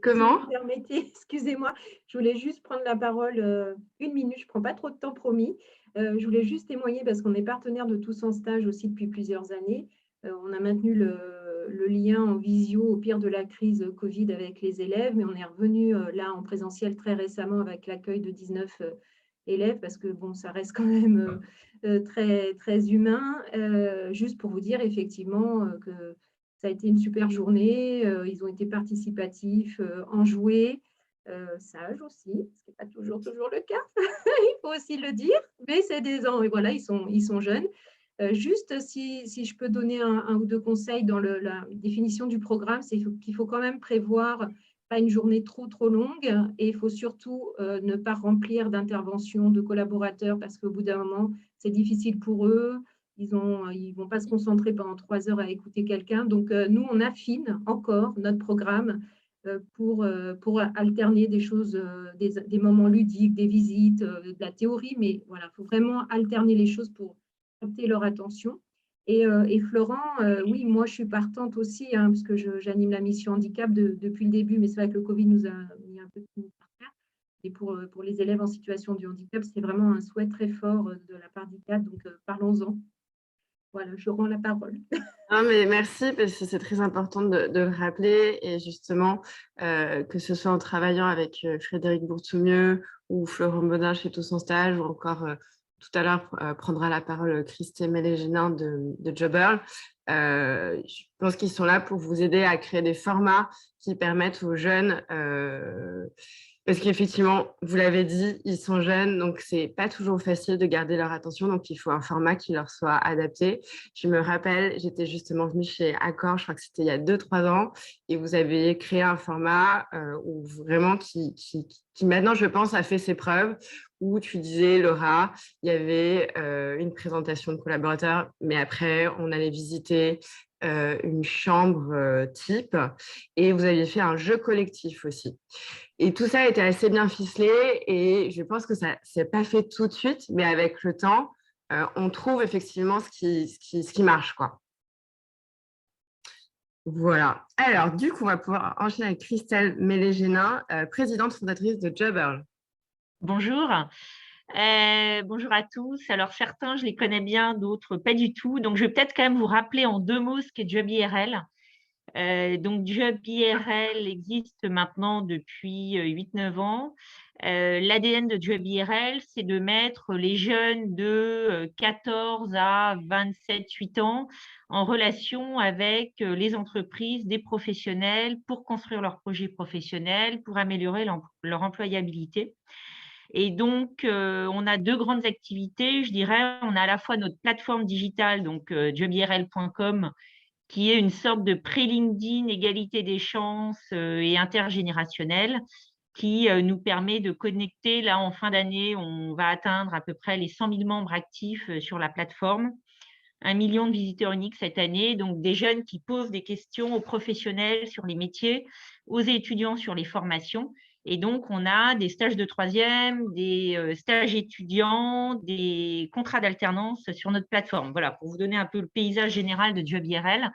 Comment ? Si vous me permettez, excusez-moi, je voulais juste prendre la parole 1 minute, je ne prends pas trop de temps, promis. Je voulais juste témoigner parce qu'on est partenaire de Tous en Stage aussi depuis plusieurs années. On a maintenu le lien en visio au pire de la crise Covid avec les élèves, mais on est revenu là en présentiel très récemment avec l'accueil de 19 élèves parce que bon, ça reste quand même très, très humain. Juste pour vous dire effectivement que ça a été une super journée, ils ont été participatifs, enjoués, sages aussi, ce qui n'est pas toujours le cas, il faut aussi le dire, mais c'est des ans, et voilà, ils sont jeunes. Juste si je peux donner un ou deux conseils dans la définition du programme, c'est qu'il faut quand même prévoir pas une journée trop longue et il faut surtout ne pas remplir d'interventions de collaborateurs parce qu'au bout d'un moment, c'est difficile pour eux. Ils ne vont pas se concentrer pendant 3 heures à écouter quelqu'un. Donc, nous, on affine encore notre programme pour alterner des choses, des moments ludiques, des visites, de la théorie. Mais voilà, il faut vraiment alterner les choses pour capter leur attention. Et Florent, oui, moi, je suis partante aussi, hein, parce que j'anime la mission handicap depuis le début, mais c'est vrai que le Covid nous a mis un peu par terre. Et pour les élèves en situation de handicap, c'est vraiment un souhait très fort de la part d'ICAD, donc parlons-en. Voilà, je rends la parole. Non, mais merci, parce que c'est très important de le rappeler. Et justement, que ce soit en travaillant avec Frédéric Bourtoumieux ou Florent Bodin chez Tous en Stage, ou encore tout à l'heure prendra la parole Christine Mélégénin de Jobberl. Je pense qu'ils sont là pour vous aider à créer des formats qui permettent aux jeunes, parce qu'effectivement, vous l'avez dit, ils sont jeunes, donc c'est pas toujours facile de garder leur attention, donc il faut un format qui leur soit adapté. Je me rappelle, j'étais justement venue chez Accor, je crois que c'était il y a 2-3 ans, et vous avez créé un format où vraiment qui maintenant, je pense, a fait ses preuves, où tu disais, Laura, il y avait une présentation de collaborateurs, mais après, on allait visiter une chambre type, et vous aviez fait un jeu collectif aussi. Et tout ça était assez bien ficelé, et je pense que ça ne s'est pas fait tout de suite, mais avec le temps, on trouve effectivement ce qui marche, quoi. Voilà. Alors, du coup, on va pouvoir enchaîner avec Christelle Mélégénin, présidente fondatrice de Jobberl. Bonjour. Bonjour à tous. Alors, certains, je les connais bien, d'autres pas du tout. Donc, je vais peut-être quand même vous rappeler en 2 mots ce qu'est JobIRL. Donc, JobIRL existe maintenant depuis 8-9 ans. L'ADN de JobIRL, c'est de mettre les jeunes de 14 à 27-8 ans en relation avec les entreprises, des professionnels pour construire leurs projets professionnels, pour améliorer leur employabilité. Et donc, on a 2 grandes activités, je dirais. On a à la fois notre plateforme digitale, donc jobirl.com, qui est une sorte de pré-LinkedIn, égalité des chances et intergénérationnel, qui nous permet de connecter. Là, en fin d'année, on va atteindre à peu près les 100 000 membres actifs sur la plateforme. 1 million de visiteurs uniques cette année, donc des jeunes qui posent des questions aux professionnels sur les métiers, aux étudiants sur les formations. Et donc, on a des stages de 3e, des stages étudiants, des contrats d'alternance sur notre plateforme. Voilà, pour vous donner un peu le paysage général de JobIRL.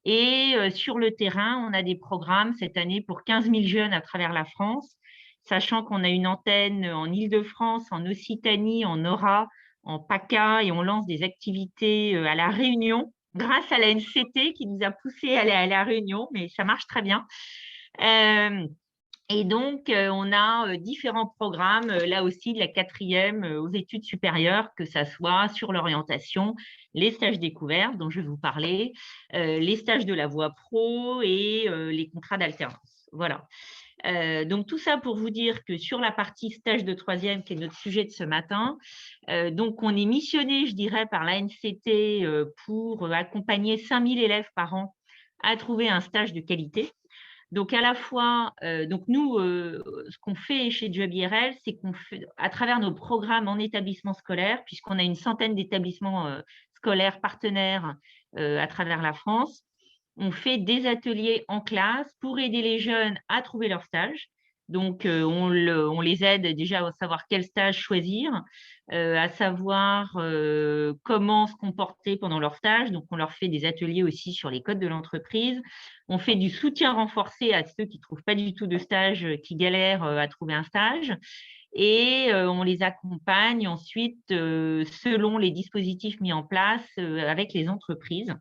Et sur le terrain, on a des programmes cette année pour 15 000 jeunes à travers la France, sachant qu'on a une antenne en Île-de-France, en Occitanie, en Aura, en PACA, et on lance des activités à La Réunion grâce à la NCT qui nous a poussé à aller à La Réunion, mais ça marche très bien. Et donc, on a différents programmes, là aussi, de la 4e aux études supérieures, que ça soit sur l'orientation, les stages découvertes dont je vais vous parler, les stages de la voie pro et les contrats d'alternance. Voilà. Donc, tout ça pour vous dire que sur la partie stage de 3e, qui est notre sujet de ce matin, donc on est missionné, je dirais, par la NCT pour accompagner 5 000 élèves par an à trouver un stage de qualité. Donc, à la fois, donc nous, ce qu'on fait chez JobIRL, c'est qu'on fait, à travers nos programmes en établissement scolaire, puisqu'on a une centaine d'établissements scolaires partenaires à travers la France, on fait des ateliers en classe pour aider les jeunes à trouver leur stage. Donc, on les aide déjà à savoir quel stage choisir, à savoir comment se comporter pendant leur stage. Donc, on leur fait des ateliers aussi sur les codes de l'entreprise. On fait du soutien renforcé à ceux qui ne trouvent pas du tout de stage, qui galèrent à trouver un stage. Et on les accompagne ensuite selon les dispositifs mis en place avec les entreprises.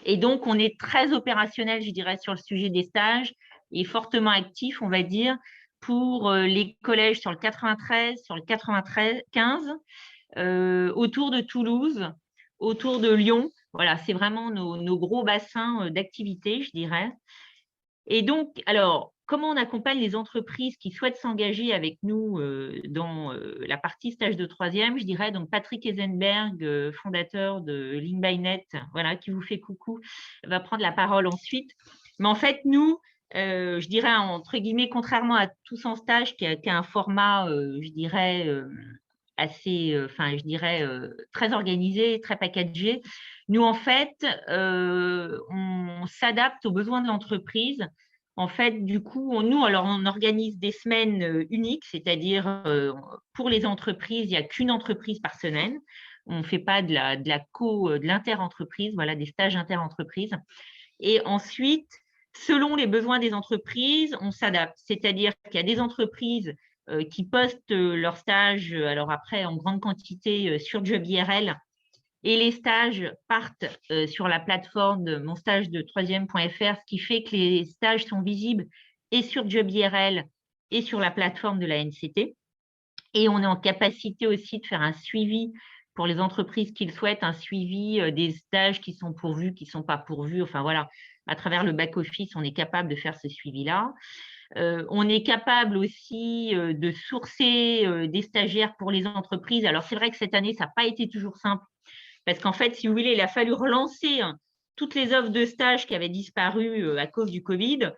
Et donc, on est très opérationnel, je dirais, sur le sujet des stages et fortement actif, on va dire, pour les collèges sur le 93, sur le 95, autour de Toulouse, autour de Lyon. Voilà, c'est vraiment nos gros bassins d'activité, je dirais. Et donc, alors, comment on accompagne les entreprises qui souhaitent s'engager avec nous dans la partie stage de 3e? Je dirais donc Patrick Eisenberg, fondateur de Link by Net, voilà, qui vous fait coucou, va prendre la parole ensuite. Mais en fait, nous, je dirais entre guillemets, contrairement à Tous en Stage, qui a un format, je dirais, assez, enfin, je dirais, très organisé, très packagé. Nous, en fait, on s'adapte aux besoins de l'entreprise. En fait, du coup, alors, on organise des semaines uniques, c'est-à-dire pour les entreprises, il n'y a qu'une entreprise par semaine. On ne fait pas de l'inter-entreprise, voilà, des stages inter-entreprises. Et ensuite, selon les besoins des entreprises, on s'adapte. C'est-à-dire qu'il y a des entreprises qui postent leurs stages, alors après en grande quantité sur JobIRL, Et les stages partent sur la plateforme de monstagedetroisième.fr, ce qui fait que les stages sont visibles et sur JobIRL et sur la plateforme de la NCT. Et on est en capacité aussi de faire un suivi pour les entreprises qui le souhaitent, un suivi des stages qui sont pourvus, qui ne sont pas pourvus. Enfin voilà, à travers le back-office, on est capable de faire ce suivi-là. On est capable aussi de sourcer des stagiaires pour les entreprises. Alors, c'est vrai que cette année, ça n'a pas été toujours simple parce qu'en fait, si vous voulez, il a fallu relancer toutes les offres de stage qui avaient disparu à cause du Covid.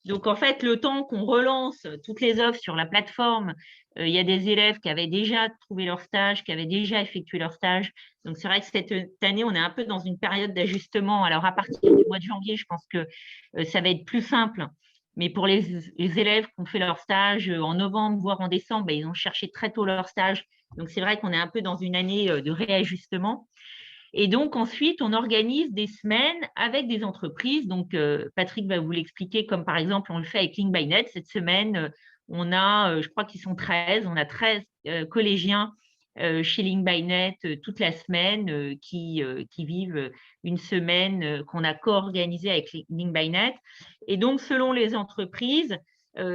Donc, en fait, le temps qu'on relance toutes les offres sur la plateforme, il y a des élèves qui avaient déjà trouvé leur stage, qui avaient déjà effectué leur stage. Donc, c'est vrai que cette année, on est un peu dans une période d'ajustement. Alors, à partir du mois de janvier, je pense que ça va être plus simple. Mais pour les élèves qui ont fait leur stage en novembre, voire en décembre, ils ont cherché très tôt leur stage. Donc, c'est vrai qu'on est un peu dans une année de réajustement. Et donc, ensuite, on organise des semaines avec des entreprises. Donc, Patrick va vous l'expliquer, comme par exemple, on le fait avec Link by Net. Cette semaine, on a, je crois qu'ils sont 13, on a 13 collégiens chez Link by Net toute la semaine qui vivent une semaine qu'on a co-organisée avec Link by Net. Et donc, selon les entreprises,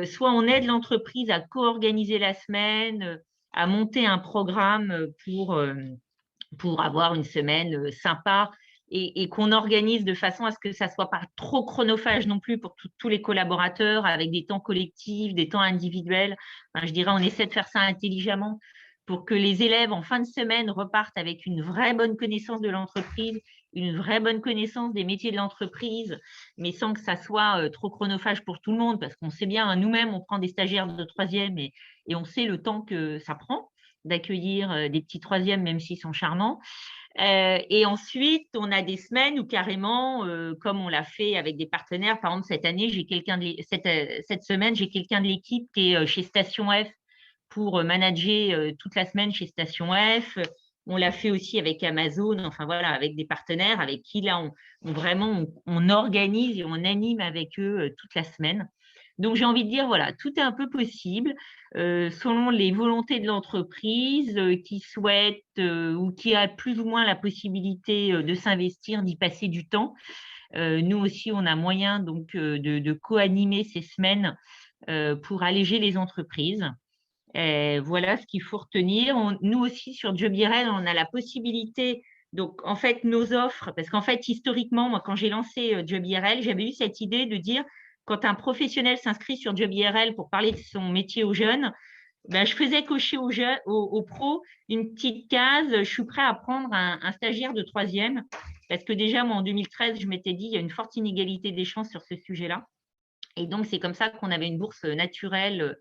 soit on aide l'entreprise à co-organiser la semaine, à monter un programme pour avoir une semaine sympa et qu'on organise de façon à ce que ça ne soit pas trop chronophage non plus pour tous les collaborateurs, avec des temps collectifs, des temps individuels. Enfin, je dirais, on essaie de faire ça intelligemment pour que les élèves, en fin de semaine, repartent avec une vraie bonne connaissance de l'entreprise, une vraie bonne connaissance des métiers de l'entreprise, mais sans que ça soit trop chronophage pour tout le monde, parce qu'on sait bien, nous-mêmes, on prend des stagiaires de troisième et on sait le temps que ça prend d'accueillir des petits troisièmes, même s'ils sont charmants. Et ensuite, on a des semaines où carrément, comme on l'a fait avec des partenaires, par exemple, cette année, cette semaine, j'ai quelqu'un de l'équipe qui est chez Station F pour manager toute la semaine chez Station F. On l'a fait aussi avec Amazon, enfin voilà, avec des partenaires avec qui là, on organise et on anime avec eux toute la semaine. Donc, j'ai envie de dire, voilà, tout est un peu possible selon les volontés de l'entreprise qui souhaite ou qui a plus ou moins la possibilité de s'investir, d'y passer du temps. Nous aussi, on a moyen donc de co-animer ces semaines pour alléger les entreprises. Voilà ce qu'il faut retenir. Nous aussi, sur JobIRL, on a la possibilité, donc en fait, nos offres, parce qu'en fait, historiquement, moi, quand j'ai lancé JobIRL, j'avais eu cette idée de dire, quand un professionnel s'inscrit sur JobIRL pour parler de son métier aux jeunes, ben, je faisais cocher aux pros une petite case, je suis prêt à prendre un stagiaire de troisième, parce que déjà, moi, en 2013, je m'étais dit, il y a une forte inégalité des chances sur ce sujet-là. Et donc, c'est comme ça qu'on avait une bourse naturelle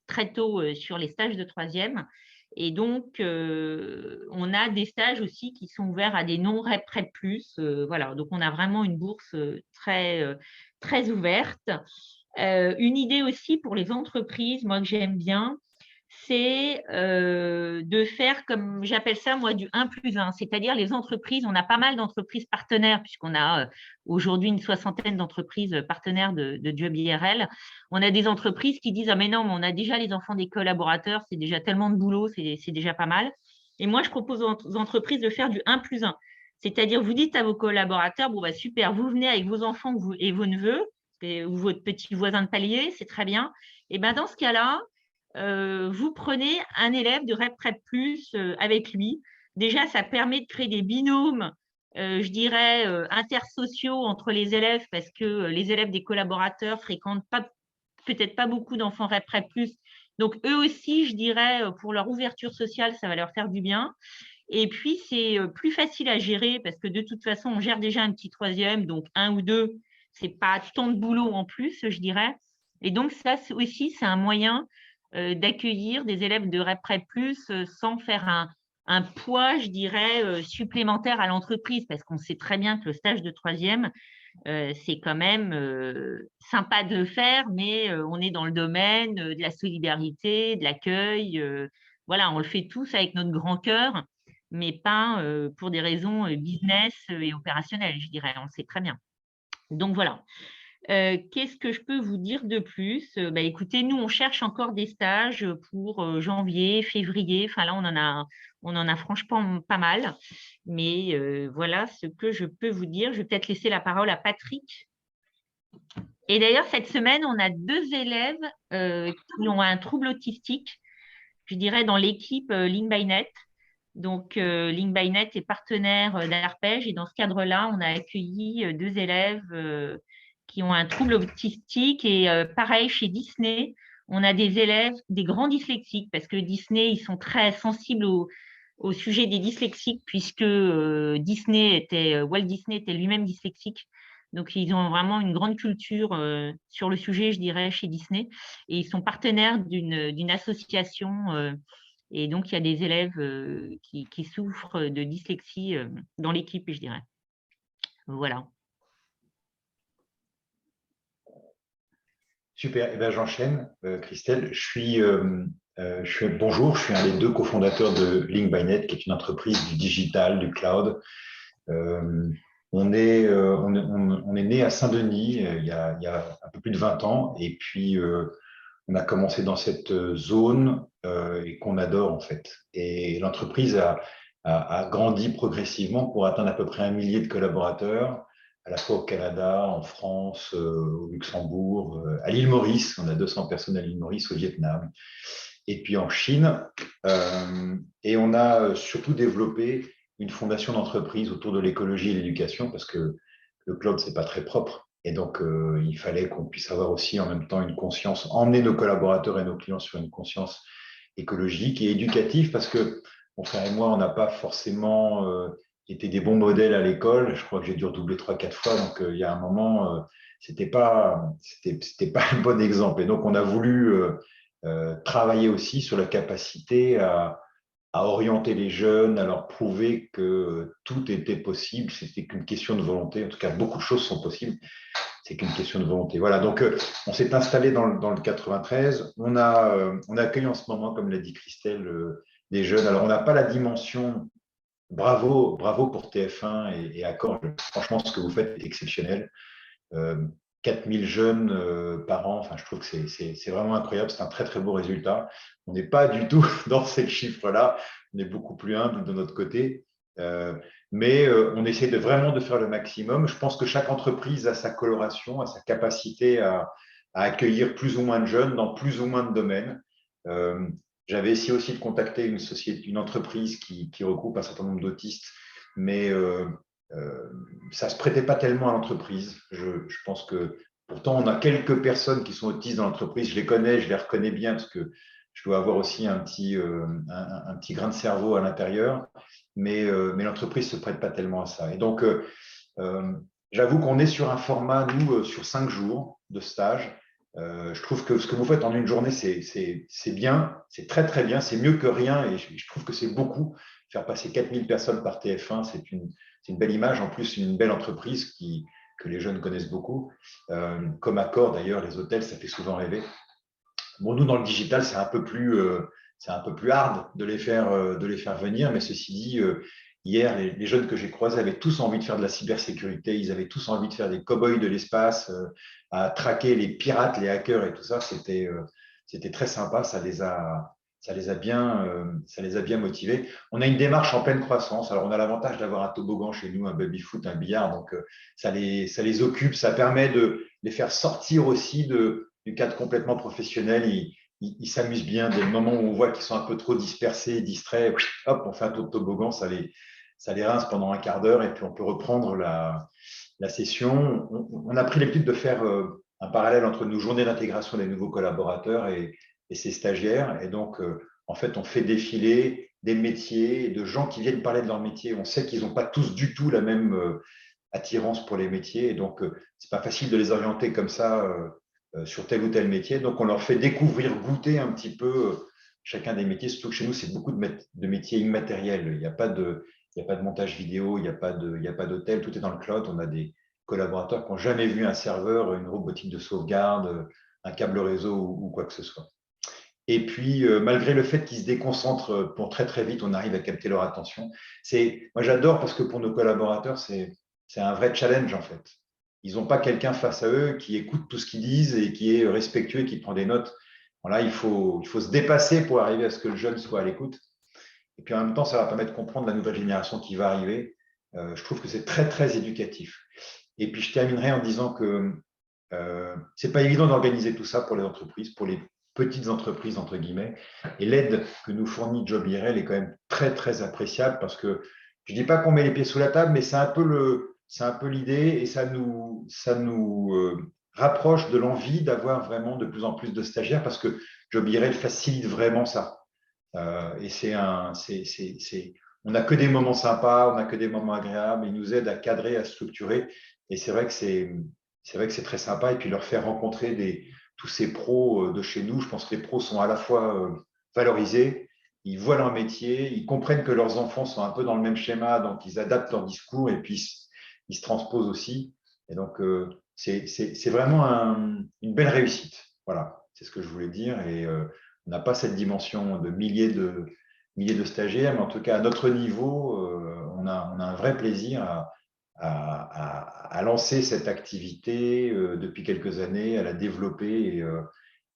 très tôt sur les stages de troisième. Et donc, on a des stages aussi qui sont ouverts à des non-REP Prep+. Voilà, donc on a vraiment une bourse très, très ouverte. Une idée aussi pour les entreprises, moi que j'aime bien, c'est de faire, comme j'appelle ça, moi, du 1+1. C'est-à-dire les entreprises, on a pas mal d'entreprises partenaires, puisqu'on a aujourd'hui une 60aine d'entreprises partenaires de JobIRL. On a des entreprises qui disent « Ah mais non, mais on a déjà les enfants des collaborateurs, c'est déjà tellement de boulot, c'est déjà pas mal. » Et moi, je propose aux entreprises de faire du 1+1. C'est-à-dire, vous dites à vos collaborateurs « Bon, bah, super, vous venez avec vos enfants et vos neveux, ou votre petit voisin de palier, c'est très bien. » Et bien, dans ce cas-là, vous prenez un élève de REP Prep+ avec lui. Déjà, ça permet de créer des binômes, je dirais, intersociaux entre les élèves, parce que les élèves des collaborateurs fréquentent peut-être pas beaucoup d'enfants REP Prep+. Donc, eux aussi, je dirais, pour leur ouverture sociale, ça va leur faire du bien. Et puis, c'est plus facile à gérer, parce que de toute façon, on gère déjà un petit troisième, donc 1 ou 2, c'est pas tant de boulot en plus, je dirais. Et donc, ça aussi, c'est un moyen d'accueillir des élèves de REP Prep+ sans faire un poids, je dirais, supplémentaire à l'entreprise, parce qu'on sait très bien que le stage de troisième, c'est quand même sympa de le faire, mais on est dans le domaine de la solidarité, de l'accueil. Voilà, on le fait tous avec notre grand cœur, mais pas pour des raisons business et opérationnelles, je dirais, on le sait très bien. Donc voilà. Qu'est-ce que je peux vous dire de plus? Écoutez, nous, on cherche encore des stages pour janvier, février. Enfin, là, on en a franchement pas mal. Mais voilà ce que je peux vous dire. Je vais peut-être laisser la parole à Patrick. Et d'ailleurs, cette semaine, on a 2 élèves qui ont un trouble autistique, je dirais, dans l'équipe Link by Net. Donc, Link by Net est partenaire d'Arpège et dans ce cadre-là, on a accueilli 2 élèves qui ont un trouble autistique. Et pareil, chez Disney, on a des élèves, des grands dyslexiques, parce que Disney, ils sont très sensibles au sujet des dyslexiques, puisque Walt Disney était lui-même dyslexique. Donc, ils ont vraiment une grande culture sur le sujet, je dirais, chez Disney. Et ils sont partenaires d'une association. Et donc, il y a des élèves qui souffrent de dyslexie dans l'équipe, je dirais. Voilà. Super. Eh ben, j'enchaîne, Christelle. Bonjour, je suis un des 2 cofondateurs de Link by Net, qui est une entreprise du digital, du cloud. On est né à Saint-Denis il y a un peu plus de 20 ans. Et puis, on a commencé dans cette zone et qu'on adore, en fait. Et l'entreprise a grandi progressivement pour atteindre à peu près 1 millier de collaborateurs, à la fois au Canada, en France, au Luxembourg, à l'île Maurice. On a 200 personnes à l'île Maurice, au Vietnam, et puis en Chine. Et on a surtout développé une fondation d'entreprise autour de l'écologie et l'éducation, parce que le cloud, c'est pas très propre. Et donc, il fallait qu'on puisse avoir aussi en même temps une conscience, emmener nos collaborateurs et nos clients sur une conscience écologique et éducative, parce que mon frère et moi, on n'a pas forcément été des bons modèles à l'école. Je crois que j'ai dû redoubler 3-4 fois. Donc, il y a un moment, c'était pas un bon exemple. Et donc, on a voulu travailler aussi sur la capacité à orienter les jeunes, à leur prouver que tout était possible. C'était qu'une question de volonté. En tout cas, beaucoup de choses sont possibles. C'est qu'une question de volonté. Voilà, donc on s'est installé dans le 93. On accueille en ce moment, comme l'a dit Christelle, des jeunes. Alors, on n'a pas la dimension. Bravo pour TF1 et Accor. Franchement, ce que vous faites est exceptionnel. 4000 jeunes par an, enfin, je trouve que c'est vraiment incroyable. C'est un très, très beau résultat. On n'est pas du tout dans ces chiffres-là. On est beaucoup plus humble de notre côté. Mais on essaie vraiment de faire le maximum. Je pense que chaque entreprise a sa coloration, a sa capacité à accueillir plus ou moins de jeunes dans plus ou moins de domaines. J'avais essayé aussi de contacter une entreprise qui regroupe un certain nombre d'autistes, mais ça ne se prêtait pas tellement à l'entreprise. Je pense que pourtant, on a quelques personnes qui sont autistes dans l'entreprise. Je les connais, je les reconnais bien parce que je dois avoir aussi un petit grain de cerveau à l'intérieur, mais l'entreprise ne se prête pas tellement à ça. Et donc, j'avoue qu'on est sur un format, nous, sur 5 jours de stage. Je trouve que ce que vous faites en une journée, c'est bien, c'est très, très bien, c'est mieux que rien. Et je trouve que c'est beaucoup. Faire passer 4000 personnes par TF1, c'est une belle image. En plus, une belle entreprise que les jeunes connaissent beaucoup. Comme Accor, d'ailleurs, les hôtels, ça fait souvent rêver. Bon, nous, dans le digital, c'est un peu plus hard de les faire venir. Mais ceci dit, hier, les jeunes que j'ai croisés avaient tous envie de faire de la cybersécurité. Ils avaient tous envie de faire des cow-boys de l'espace, à traquer les pirates, les hackers et tout ça. C'était très sympa. Ça les a bien motivés. On a une démarche en pleine croissance. Alors, on a l'avantage d'avoir un toboggan chez nous, un baby-foot, un billard. Donc, ça les occupe. Ça permet de les faire sortir aussi du cadre complètement professionnel. Ils s'amusent bien. Dès le moment où on voit qu'ils sont un peu trop dispersés, distraits, hop, on fait un tour de toboggan. Ça les rince pendant un quart d'heure et puis on peut reprendre la session. On a pris l'habitude de faire un parallèle entre nos journées d'intégration des nouveaux collaborateurs et ces stagiaires. Et donc, en fait, on fait défiler des métiers, de gens qui viennent parler de leur métier. On sait qu'ils n'ont pas tous du tout la même attirance pour les métiers. Et donc, ce n'est pas facile de les orienter comme ça sur tel ou tel métier. Donc, on leur fait découvrir, goûter un petit peu chacun des métiers. Surtout que chez nous, c'est beaucoup de métiers immatériels. Il n'y a pas de montage vidéo, il n'y a pas d'hôtel. Tout est dans le cloud. On a des collaborateurs qui n'ont jamais vu un serveur, une robotique de sauvegarde, un câble réseau ou quoi que ce soit. Et puis, malgré le fait qu'ils se déconcentrent pour très, très vite, on arrive à capter leur attention. Moi, j'adore parce que pour nos collaborateurs, c'est un vrai challenge, en fait. ils n'ont pas quelqu'un face à eux qui écoute tout ce qu'ils disent et qui est respectueux et qui prend des notes. Voilà, il faut se dépasser pour arriver à ce que le jeune soit à l'écoute. Et puis en même temps, ça va permettre de comprendre la nouvelle génération qui va arriver. Je trouve que c'est très, très éducatif. Et puis je terminerai en disant que ce n'est pas évident d'organiser tout ça pour les entreprises, pour les petites entreprises, entre guillemets. Et l'aide que nous fournit Job IRL est quand même très, très appréciable parce que je ne dis pas qu'on met les pieds sous la table, mais c'est un peu l'idée et ça nous rapproche de l'envie d'avoir vraiment de plus en plus de stagiaires parce que Job IRL facilite vraiment ça. Et on n'a que des moments sympas, on n'a que des moments agréables, ils nous aident à cadrer, à structurer. Et c'est vrai que c'est très sympa. Et puis leur faire rencontrer tous ces pros de chez nous, je pense que les pros sont à la fois valorisés, ils voient leur métier, ils comprennent que leurs enfants sont un peu dans le même schéma, donc ils adaptent leur discours et puis ils se transposent aussi. Et donc, c'est vraiment une belle réussite. Voilà, c'est ce que je voulais dire. Et on n'a pas cette dimension de milliers de stagiaires, mais en tout cas, à notre niveau, on a un vrai plaisir à lancer cette activité depuis quelques années, à la développer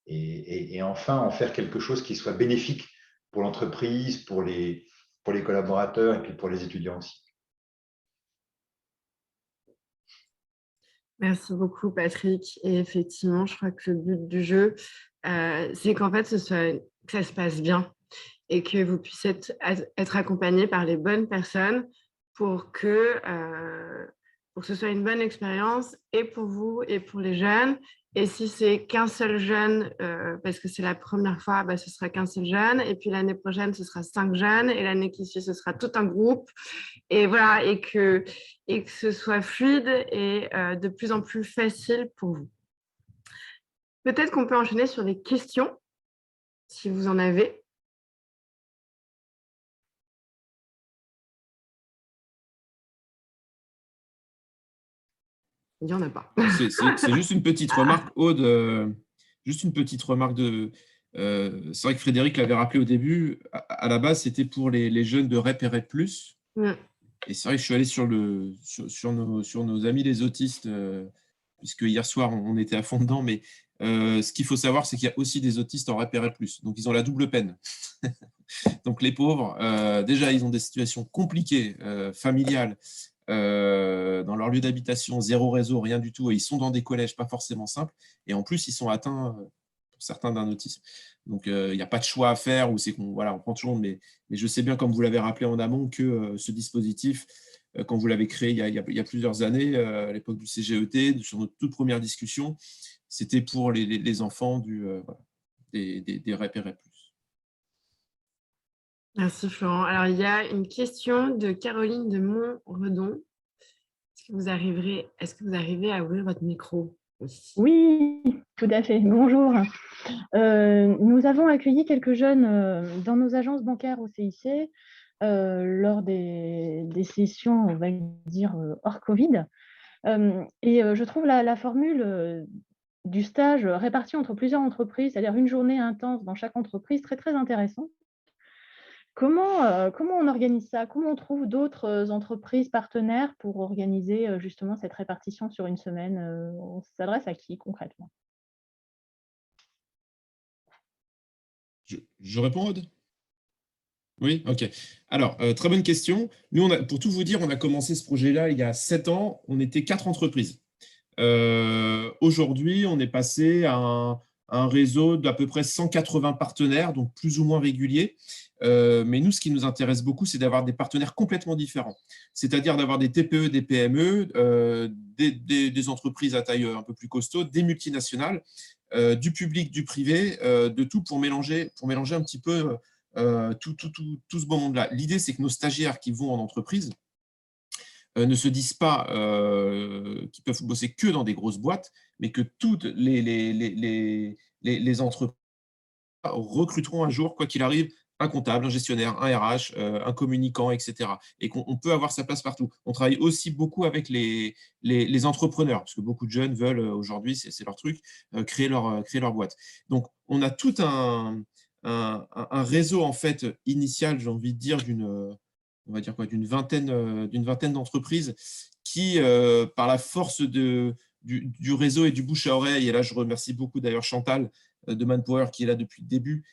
et enfin en faire quelque chose qui soit bénéfique pour l'entreprise, pour les collaborateurs et puis pour les étudiants aussi. Merci beaucoup, Patrick. Et effectivement, je crois que le but du jeu, c'est qu'en fait, que ça se passe bien et que vous puissiez être accompagné par les bonnes personnes pour que ce soit une bonne expérience et pour vous et pour les jeunes. Et si c'est qu'un seul jeune, parce que c'est la première fois, ce sera qu'un seul jeune. Et puis l'année prochaine, ce sera 5 jeunes. Et l'année qui suit, ce sera tout un groupe. Et voilà, et que ce soit fluide et de plus en plus facile pour vous. Peut-être qu'on peut enchaîner sur les questions, si vous en avez. Il n'y en a pas. C'est juste une petite remarque, Aude. Juste une petite remarque c'est vrai que Frédéric l'avait rappelé au début. À la base, c'était pour les jeunes de REP et REP+. Et c'est vrai que je suis allé sur nos amis les autistes, puisque hier soir, on était à fond dedans. Mais ce qu'il faut savoir, c'est qu'il y a aussi des autistes en REP et REP+. Donc, ils ont la double peine. Donc, les pauvres, déjà, ils ont des situations compliquées, familiales, dans leur lieu d'habitation, zéro réseau, rien du tout, et ils sont dans des collèges pas forcément simples, et en plus ils sont atteints pour certains d'un autisme. Donc il n'y a pas de choix à faire, ou c'est qu'on on prend toujours, mais je sais bien, comme vous l'avez rappelé en amont, que ce dispositif, quand vous l'avez créé il y a plusieurs années, à l'époque du CGET, sur notre toute première discussion, c'était pour les enfants des REP et REP+. Merci Florent. Alors, il y a une question de Caroline de Montredon. Est-ce que vous arrivez à ouvrir votre micro aussi? Oui, tout à fait. Bonjour. Nous avons accueilli quelques jeunes dans nos agences bancaires au CIC lors des sessions, on va dire, hors Covid. Et je trouve la formule du stage réparti entre plusieurs entreprises, c'est-à-dire une journée intense dans chaque entreprise, très, très intéressante. Comment on organise ça? Comment on trouve d'autres entreprises partenaires pour organiser justement cette répartition sur une semaine? On s'adresse à qui concrètement? Je réponds, Aude? Oui, ok. Alors, très bonne question. Nous, pour tout vous dire, on a commencé ce projet-là il y a 7 ans. On était 4 entreprises. Aujourd'hui, on est passé à un réseau d'à peu près 180 partenaires, donc plus ou moins réguliers. Mais nous, ce qui nous intéresse beaucoup, c'est d'avoir des partenaires complètement différents. C'est-à-dire d'avoir des TPE, des PME, des entreprises à taille un peu plus costaud, des multinationales, du public, du privé, de tout pour mélanger un petit peu tout ce beau monde-là. L'idée, c'est que nos stagiaires qui vont en entreprise ne se disent pas qu'ils peuvent bosser que dans des grosses boîtes, mais que toutes les entreprises recruteront un jour, quoi qu'il arrive, un comptable, un gestionnaire, un RH, un communicant, etc. Et qu'on peut avoir sa place partout. On travaille aussi beaucoup avec les entrepreneurs, parce que beaucoup de jeunes veulent aujourd'hui, c'est leur truc, créer leur boîte. Donc, on a tout un réseau en fait initial, j'ai envie de dire, on va dire quoi, d'une vingtaine d'entreprises qui, par la force du réseau et du bouche à oreille, et là je remercie beaucoup d'ailleurs Chantal de Manpower qui est là depuis le début,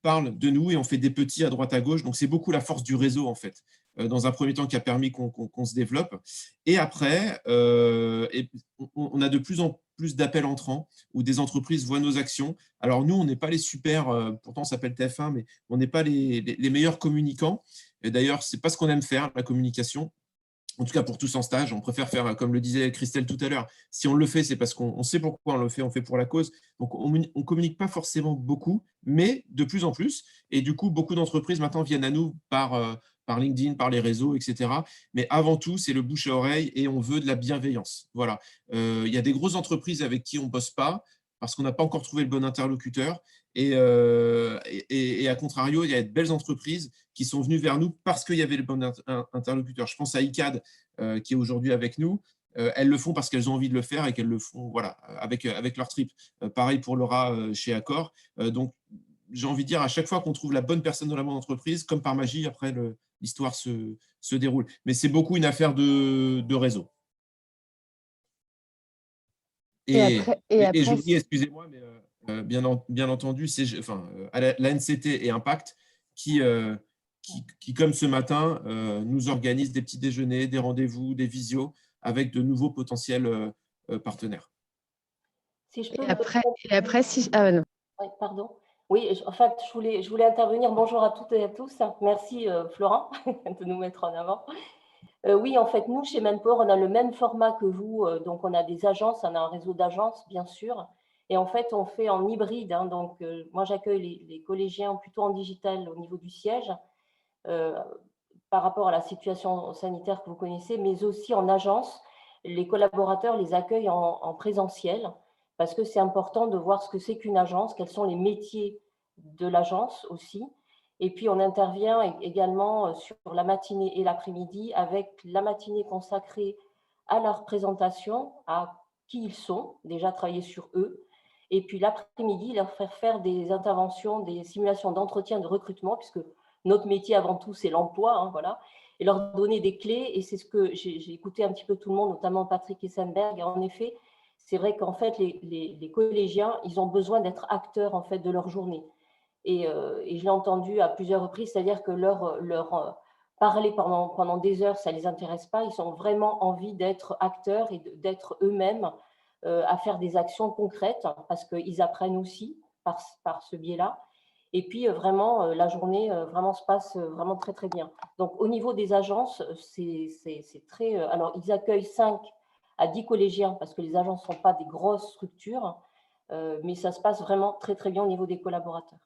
parle de nous et on fait des petits à droite à gauche. Donc c'est beaucoup la force du réseau en fait, dans un premier temps qui a permis qu'on se développe. Et après, on a de plus en plus d'appels entrants où des entreprises voient nos actions. Alors nous, on n'est pas les super, pourtant on s'appelle TF1, mais on n'est pas les meilleurs communicants. Et d'ailleurs, ce n'est pas ce qu'on aime faire, la communication. En tout cas, pour tous en stage, on préfère faire, comme le disait Christelle tout à l'heure, si on le fait, c'est parce qu'on sait pourquoi on le fait, on fait pour la cause. Donc, on ne communique pas forcément beaucoup, mais de plus en plus. Et du coup, beaucoup d'entreprises maintenant viennent à nous par LinkedIn, par les réseaux, etc. Mais avant tout, c'est le bouche à oreille et on veut de la bienveillance. Voilà. Il y a des grosses entreprises avec qui on ne bosse pas parce qu'on n'a pas encore trouvé le bon interlocuteur. Et à contrario, il y a de belles entreprises qui sont venues vers nous parce qu'il y avait le bon interlocuteur. Je pense à ICAD qui est aujourd'hui avec nous. Elles le font parce qu'elles ont envie de le faire et qu'elles le font voilà, avec leur trip. Pareil pour Laura chez Accor. Donc, j'ai envie de dire, à chaque fois qu'on trouve la bonne personne dans la bonne entreprise, comme par magie, après, l'histoire se déroule. Mais c'est beaucoup une affaire de réseau. Et j'oublie, excusez-moi, mais bien entendu, c'est l'ANCT et Impact qui, comme ce matin, nous organisent des petits déjeuners, des rendez-vous, des visios avec de nouveaux potentiels partenaire. Si je peux non. Oui, pardon. Oui, en fait, je voulais intervenir. Bonjour à toutes et à tous. Merci, Florent, de nous mettre en avant. Oui, en fait, nous, chez Manpower, on a le même format que vous. Donc, on a des agences, on a un réseau d'agences, bien sûr. Et en fait, on fait en hybride. Hein, donc, moi, j'accueille les collégiens plutôt en digital au niveau du siège, par rapport à la situation sanitaire que vous connaissez, mais aussi en agence. Les collaborateurs les accueillent en présentiel parce que c'est important de voir ce que c'est qu'une agence, quels sont les métiers de l'agence aussi. Et puis, on intervient également sur la matinée et l'après-midi avec la matinée consacrée à leur présentation, à qui ils sont, déjà travailler sur eux. Et puis, l'après-midi, leur faire des interventions, des simulations d'entretien de recrutement, puisque notre métier avant tout, c'est l'emploi, hein, voilà, et leur donner des clés. Et c'est ce que j'ai écouté un petit peu tout le monde, notamment Patrick Essenberg. Et en effet, c'est vrai qu'en fait, les collégiens, ils ont besoin d'être acteurs en fait, de leur journée. Et je l'ai entendu à plusieurs reprises, c'est-à-dire que leur parler pendant des heures, ça ne les intéresse pas. Ils ont vraiment envie d'être acteurs et d'être eux-mêmes à faire des actions concrètes parce qu'ils apprennent aussi par ce biais-là. Et puis, vraiment, la journée vraiment se passe vraiment très, très bien. Donc, au niveau des agences, c'est très… alors, ils accueillent 5 à 10 collégiens parce que les agences ne sont pas des grosses structures, mais ça se passe vraiment très, très bien au niveau des collaborateurs.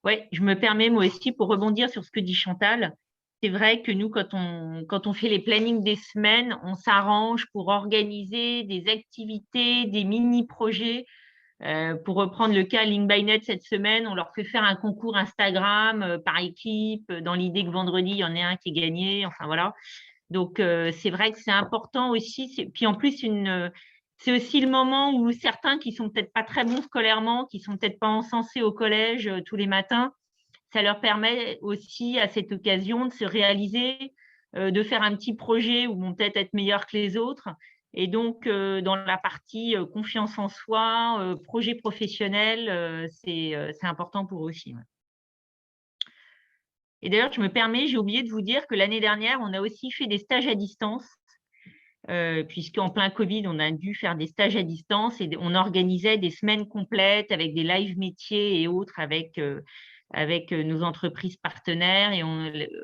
Oui, je me permets moi aussi pour rebondir sur ce que dit Chantal. C'est vrai que nous, quand on fait les plannings des semaines, on s'arrange pour organiser des activités, des mini-projets. Pour reprendre le cas Link by Net cette semaine, on leur fait faire un concours Instagram par équipe, dans l'idée que vendredi, il y en ait un qui est gagné. Enfin, voilà. Donc, c'est vrai que c'est important aussi. Puis en plus, c'est aussi le moment où certains qui sont peut-être pas très bons scolairement, qui sont peut-être pas encensés au collège tous les matins, ça leur permet aussi à cette occasion de se réaliser, de faire un petit projet où vont peut-être être meilleurs que les autres. Et donc, dans la partie confiance en soi, projet professionnel, c'est important pour eux aussi. Ouais. Et d'ailleurs, je me permets, j'ai oublié de vous dire que l'année dernière, on a aussi fait des stages à distance, puisqu'en plein Covid, on a dû faire des stages à distance et on organisait des semaines complètes avec des live métiers et autres avec nos entreprises partenaires. Et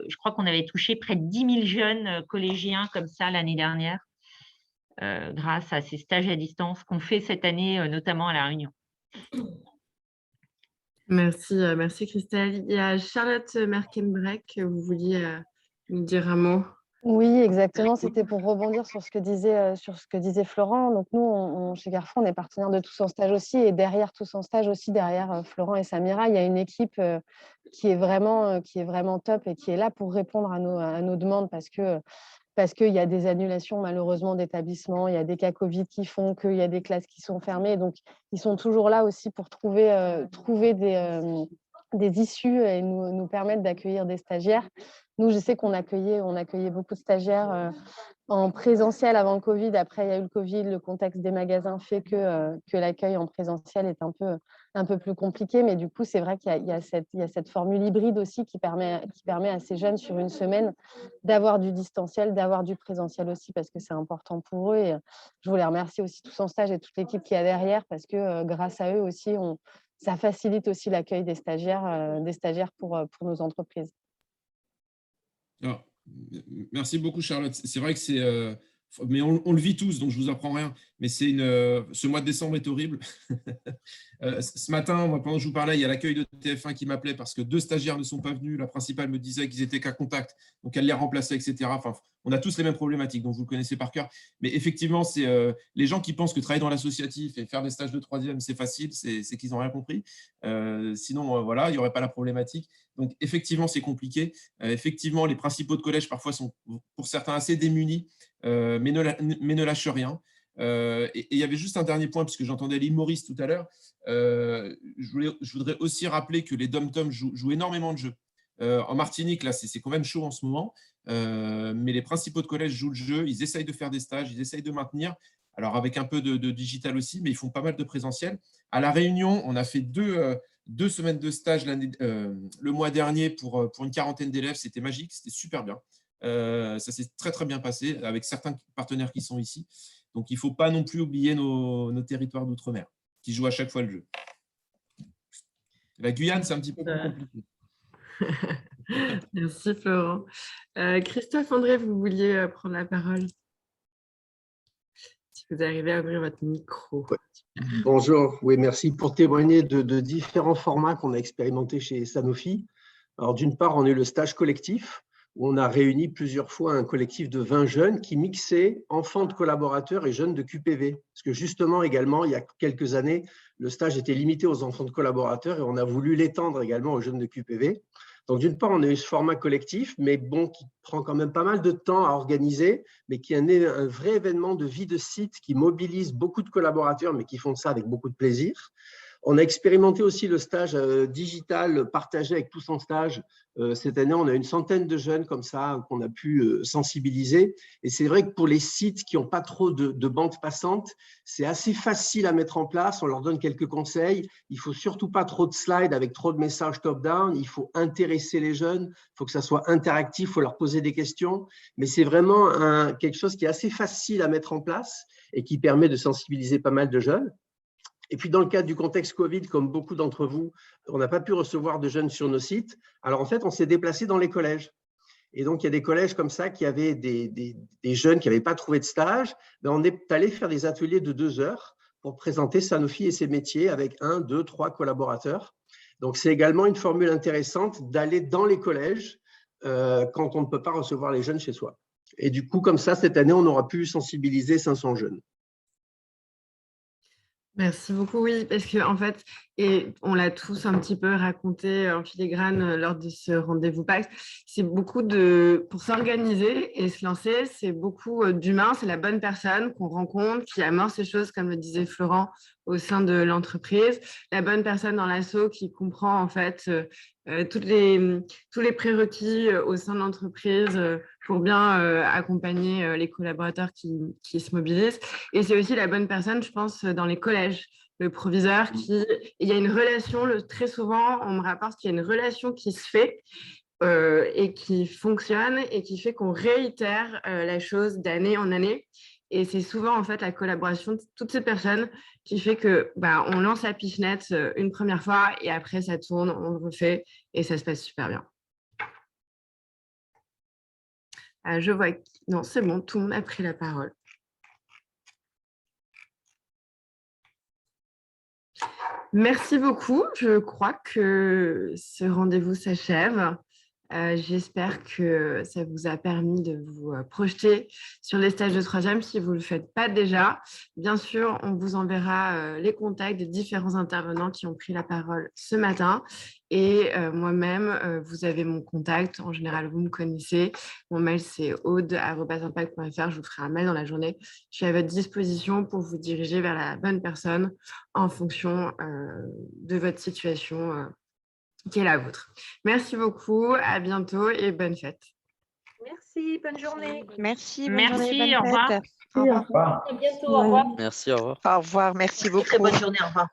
je crois qu'on avait touché près de 10 000 jeunes collégiens comme ça l'année dernière, grâce à ces stages à distance qu'on fait cette année, notamment à La Réunion. Merci Christelle. Il y a Charlotte Merkenbreck, vous vouliez nous dire un mot? Oui, exactement. C'était pour rebondir sur ce que disait Florent. Donc nous, chez Carrefour, on est partenaire de Tous en Stage aussi. Et derrière Tous en Stage aussi, derrière Florent et Samira, il y a une équipe qui est vraiment top et qui est là pour répondre à nos demandes parce qu'il y a des annulations malheureusement d'établissements, il y a des cas Covid qui font qu'il y a des classes qui sont fermées. Donc, ils sont toujours là aussi pour trouver issues et nous permettent d'accueillir des stagiaires. Nous, je sais qu'on accueillait beaucoup de stagiaires en présentiel avant le Covid. Après, il y a eu le Covid, le contexte des magasins fait que l'accueil en présentiel est un peu plus compliqué. Mais du coup, c'est vrai qu'il y a cette formule hybride aussi qui permet à ces jeunes sur une semaine d'avoir du distanciel, d'avoir du présentiel aussi, parce que c'est important pour eux. Et je voulais remercier aussi Tous en Stage et toute l'équipe qui est derrière, parce que grâce à eux aussi, ça facilite aussi l'accueil des stagiaires pour nos entreprises. Alors, merci beaucoup, Charlotte. C'est vrai que c'est… mais on le vit tous, donc je ne vous apprends rien. Mais ce mois de décembre est horrible. Ce matin, moi, pendant que je vous parlais, il y a l'accueil de TF1 qui m'appelait parce que 2 stagiaires ne sont pas venus. La principale me disait qu'ils étaient qu'à contact, donc elle les remplaçait, etc. Enfin, on a tous les mêmes problématiques, donc vous le connaissez par cœur. Mais effectivement, c'est les gens qui pensent que travailler dans l'associatif et faire des stages de 3e, c'est facile, c'est qu'ils n'ont rien compris. Sinon, voilà, il n'y aurait pas la problématique. Donc, effectivement, c'est compliqué. Effectivement, les principaux de collège, parfois, sont pour certains assez démunis, mais ne lâchent rien. Et il y avait juste un dernier point, puisque j'entendais l'île Maurice tout à l'heure. Je voudrais aussi rappeler que les dom-toms jouent énormément de jeux. En Martinique, là, c'est quand même chaud en ce moment, mais les principaux de collège jouent le jeu, ils essayent de faire des stages, ils essayent de maintenir, alors avec un peu de digital aussi, mais ils font pas mal de présentiel. À La Réunion, on a fait deux semaines de stage le mois dernier pour une quarantaine d'élèves, c'était magique, c'était super bien. Ça s'est très très bien passé avec certains partenaires qui sont ici. Donc, il ne faut pas non plus oublier nos territoires d'outre-mer qui jouent à chaque fois le jeu. La Guyane, c'est un petit peu plus compliqué. Merci, Florent. Christophe, André, vous vouliez prendre la parole? Si vous arrivez à ouvrir votre micro. Bonjour, oui, merci pour témoigner de différents formats qu'on a expérimentés chez Sanofi. Alors, d'une part, on a eu le stage collectif, où on a réuni plusieurs fois un collectif de 20 jeunes qui mixaient enfants de collaborateurs et jeunes de QPV. Parce que justement, également, il y a quelques années, le stage était limité aux enfants de collaborateurs et on a voulu l'étendre également aux jeunes de QPV. Donc, d'une part, on a eu ce format collectif, mais bon, qui prend quand même pas mal de temps à organiser, mais qui est un vrai événement de vie de site qui mobilise beaucoup de collaborateurs, mais qui font ça avec beaucoup de plaisir. On a expérimenté aussi le stage digital partagé avec Tous en Stage. Cette année, on a une centaine de jeunes comme ça qu'on a pu sensibiliser. Et c'est vrai que pour les sites qui n'ont pas trop de bandes passantes, c'est assez facile à mettre en place. On leur donne quelques conseils. Il ne faut surtout pas trop de slides avec trop de messages top-down. Il faut intéresser les jeunes. Il faut que ça soit interactif. Il faut leur poser des questions. Mais c'est vraiment quelque chose qui est assez facile à mettre en place et qui permet de sensibiliser pas mal de jeunes. Et puis, dans le cadre du contexte Covid, comme beaucoup d'entre vous, on n'a pas pu recevoir de jeunes sur nos sites. Alors, en fait, on s'est déplacé dans les collèges. Et donc, il y a des collèges comme ça qui avaient des jeunes qui n'avaient pas trouvé de stage. Mais on est allé faire des ateliers de 2 heures pour présenter Sanofi et ses métiers avec 1, 2, 3 collaborateurs. Donc, c'est également une formule intéressante d'aller dans les collèges quand on ne peut pas recevoir les jeunes chez soi. Et du coup, comme ça, cette année, on aura pu sensibiliser 500 jeunes. Merci beaucoup, oui, parce qu'en fait, et on l'a tous un petit peu raconté en filigrane lors de ce rendez-vous PAX, c'est beaucoup pour s'organiser et se lancer, c'est beaucoup d'humain, c'est la bonne personne qu'on rencontre, qui amorce ces choses, comme le disait Florent, au sein de l'entreprise, la bonne personne dans l'asso qui comprend en fait tous les prérequis au sein de l'entreprise pour bien accompagner les collaborateurs qui se mobilisent. Et c'est aussi la bonne personne, je pense, dans les collèges, le proviseur il y a une relation, très souvent, on me rapporte qu'il y a une relation qui se fait et qui fonctionne et qui fait qu'on réitère la chose d'année en année. Et c'est souvent en fait la collaboration de toutes ces personnes qui fait que on lance la pichenette une première fois et après ça tourne, on le refait et ça se passe super bien. Je vois non, c'est bon, tout le monde a pris la parole. Merci beaucoup. Je crois que ce rendez-vous s'achève. J'espère que ça vous a permis de vous projeter sur les stages de 3e si vous ne le faites pas déjà. Bien sûr, on vous enverra les contacts des différents intervenants qui ont pris la parole ce matin. Et moi-même, vous avez mon contact. En général, vous me connaissez. Mon mail, c'est aude@impact.fr. Je vous ferai un mail dans la journée. Je suis à votre disposition pour vous diriger vers la bonne personne en fonction de votre situation qui est la vôtre. Merci beaucoup, à bientôt et bonne fête. Merci, bonne journée. Merci, bonne Merci, journée, au bonne revoir. fête. Au revoir. À bientôt, au revoir. Merci, au revoir. Au revoir, merci beaucoup. Très bonne journée, au revoir.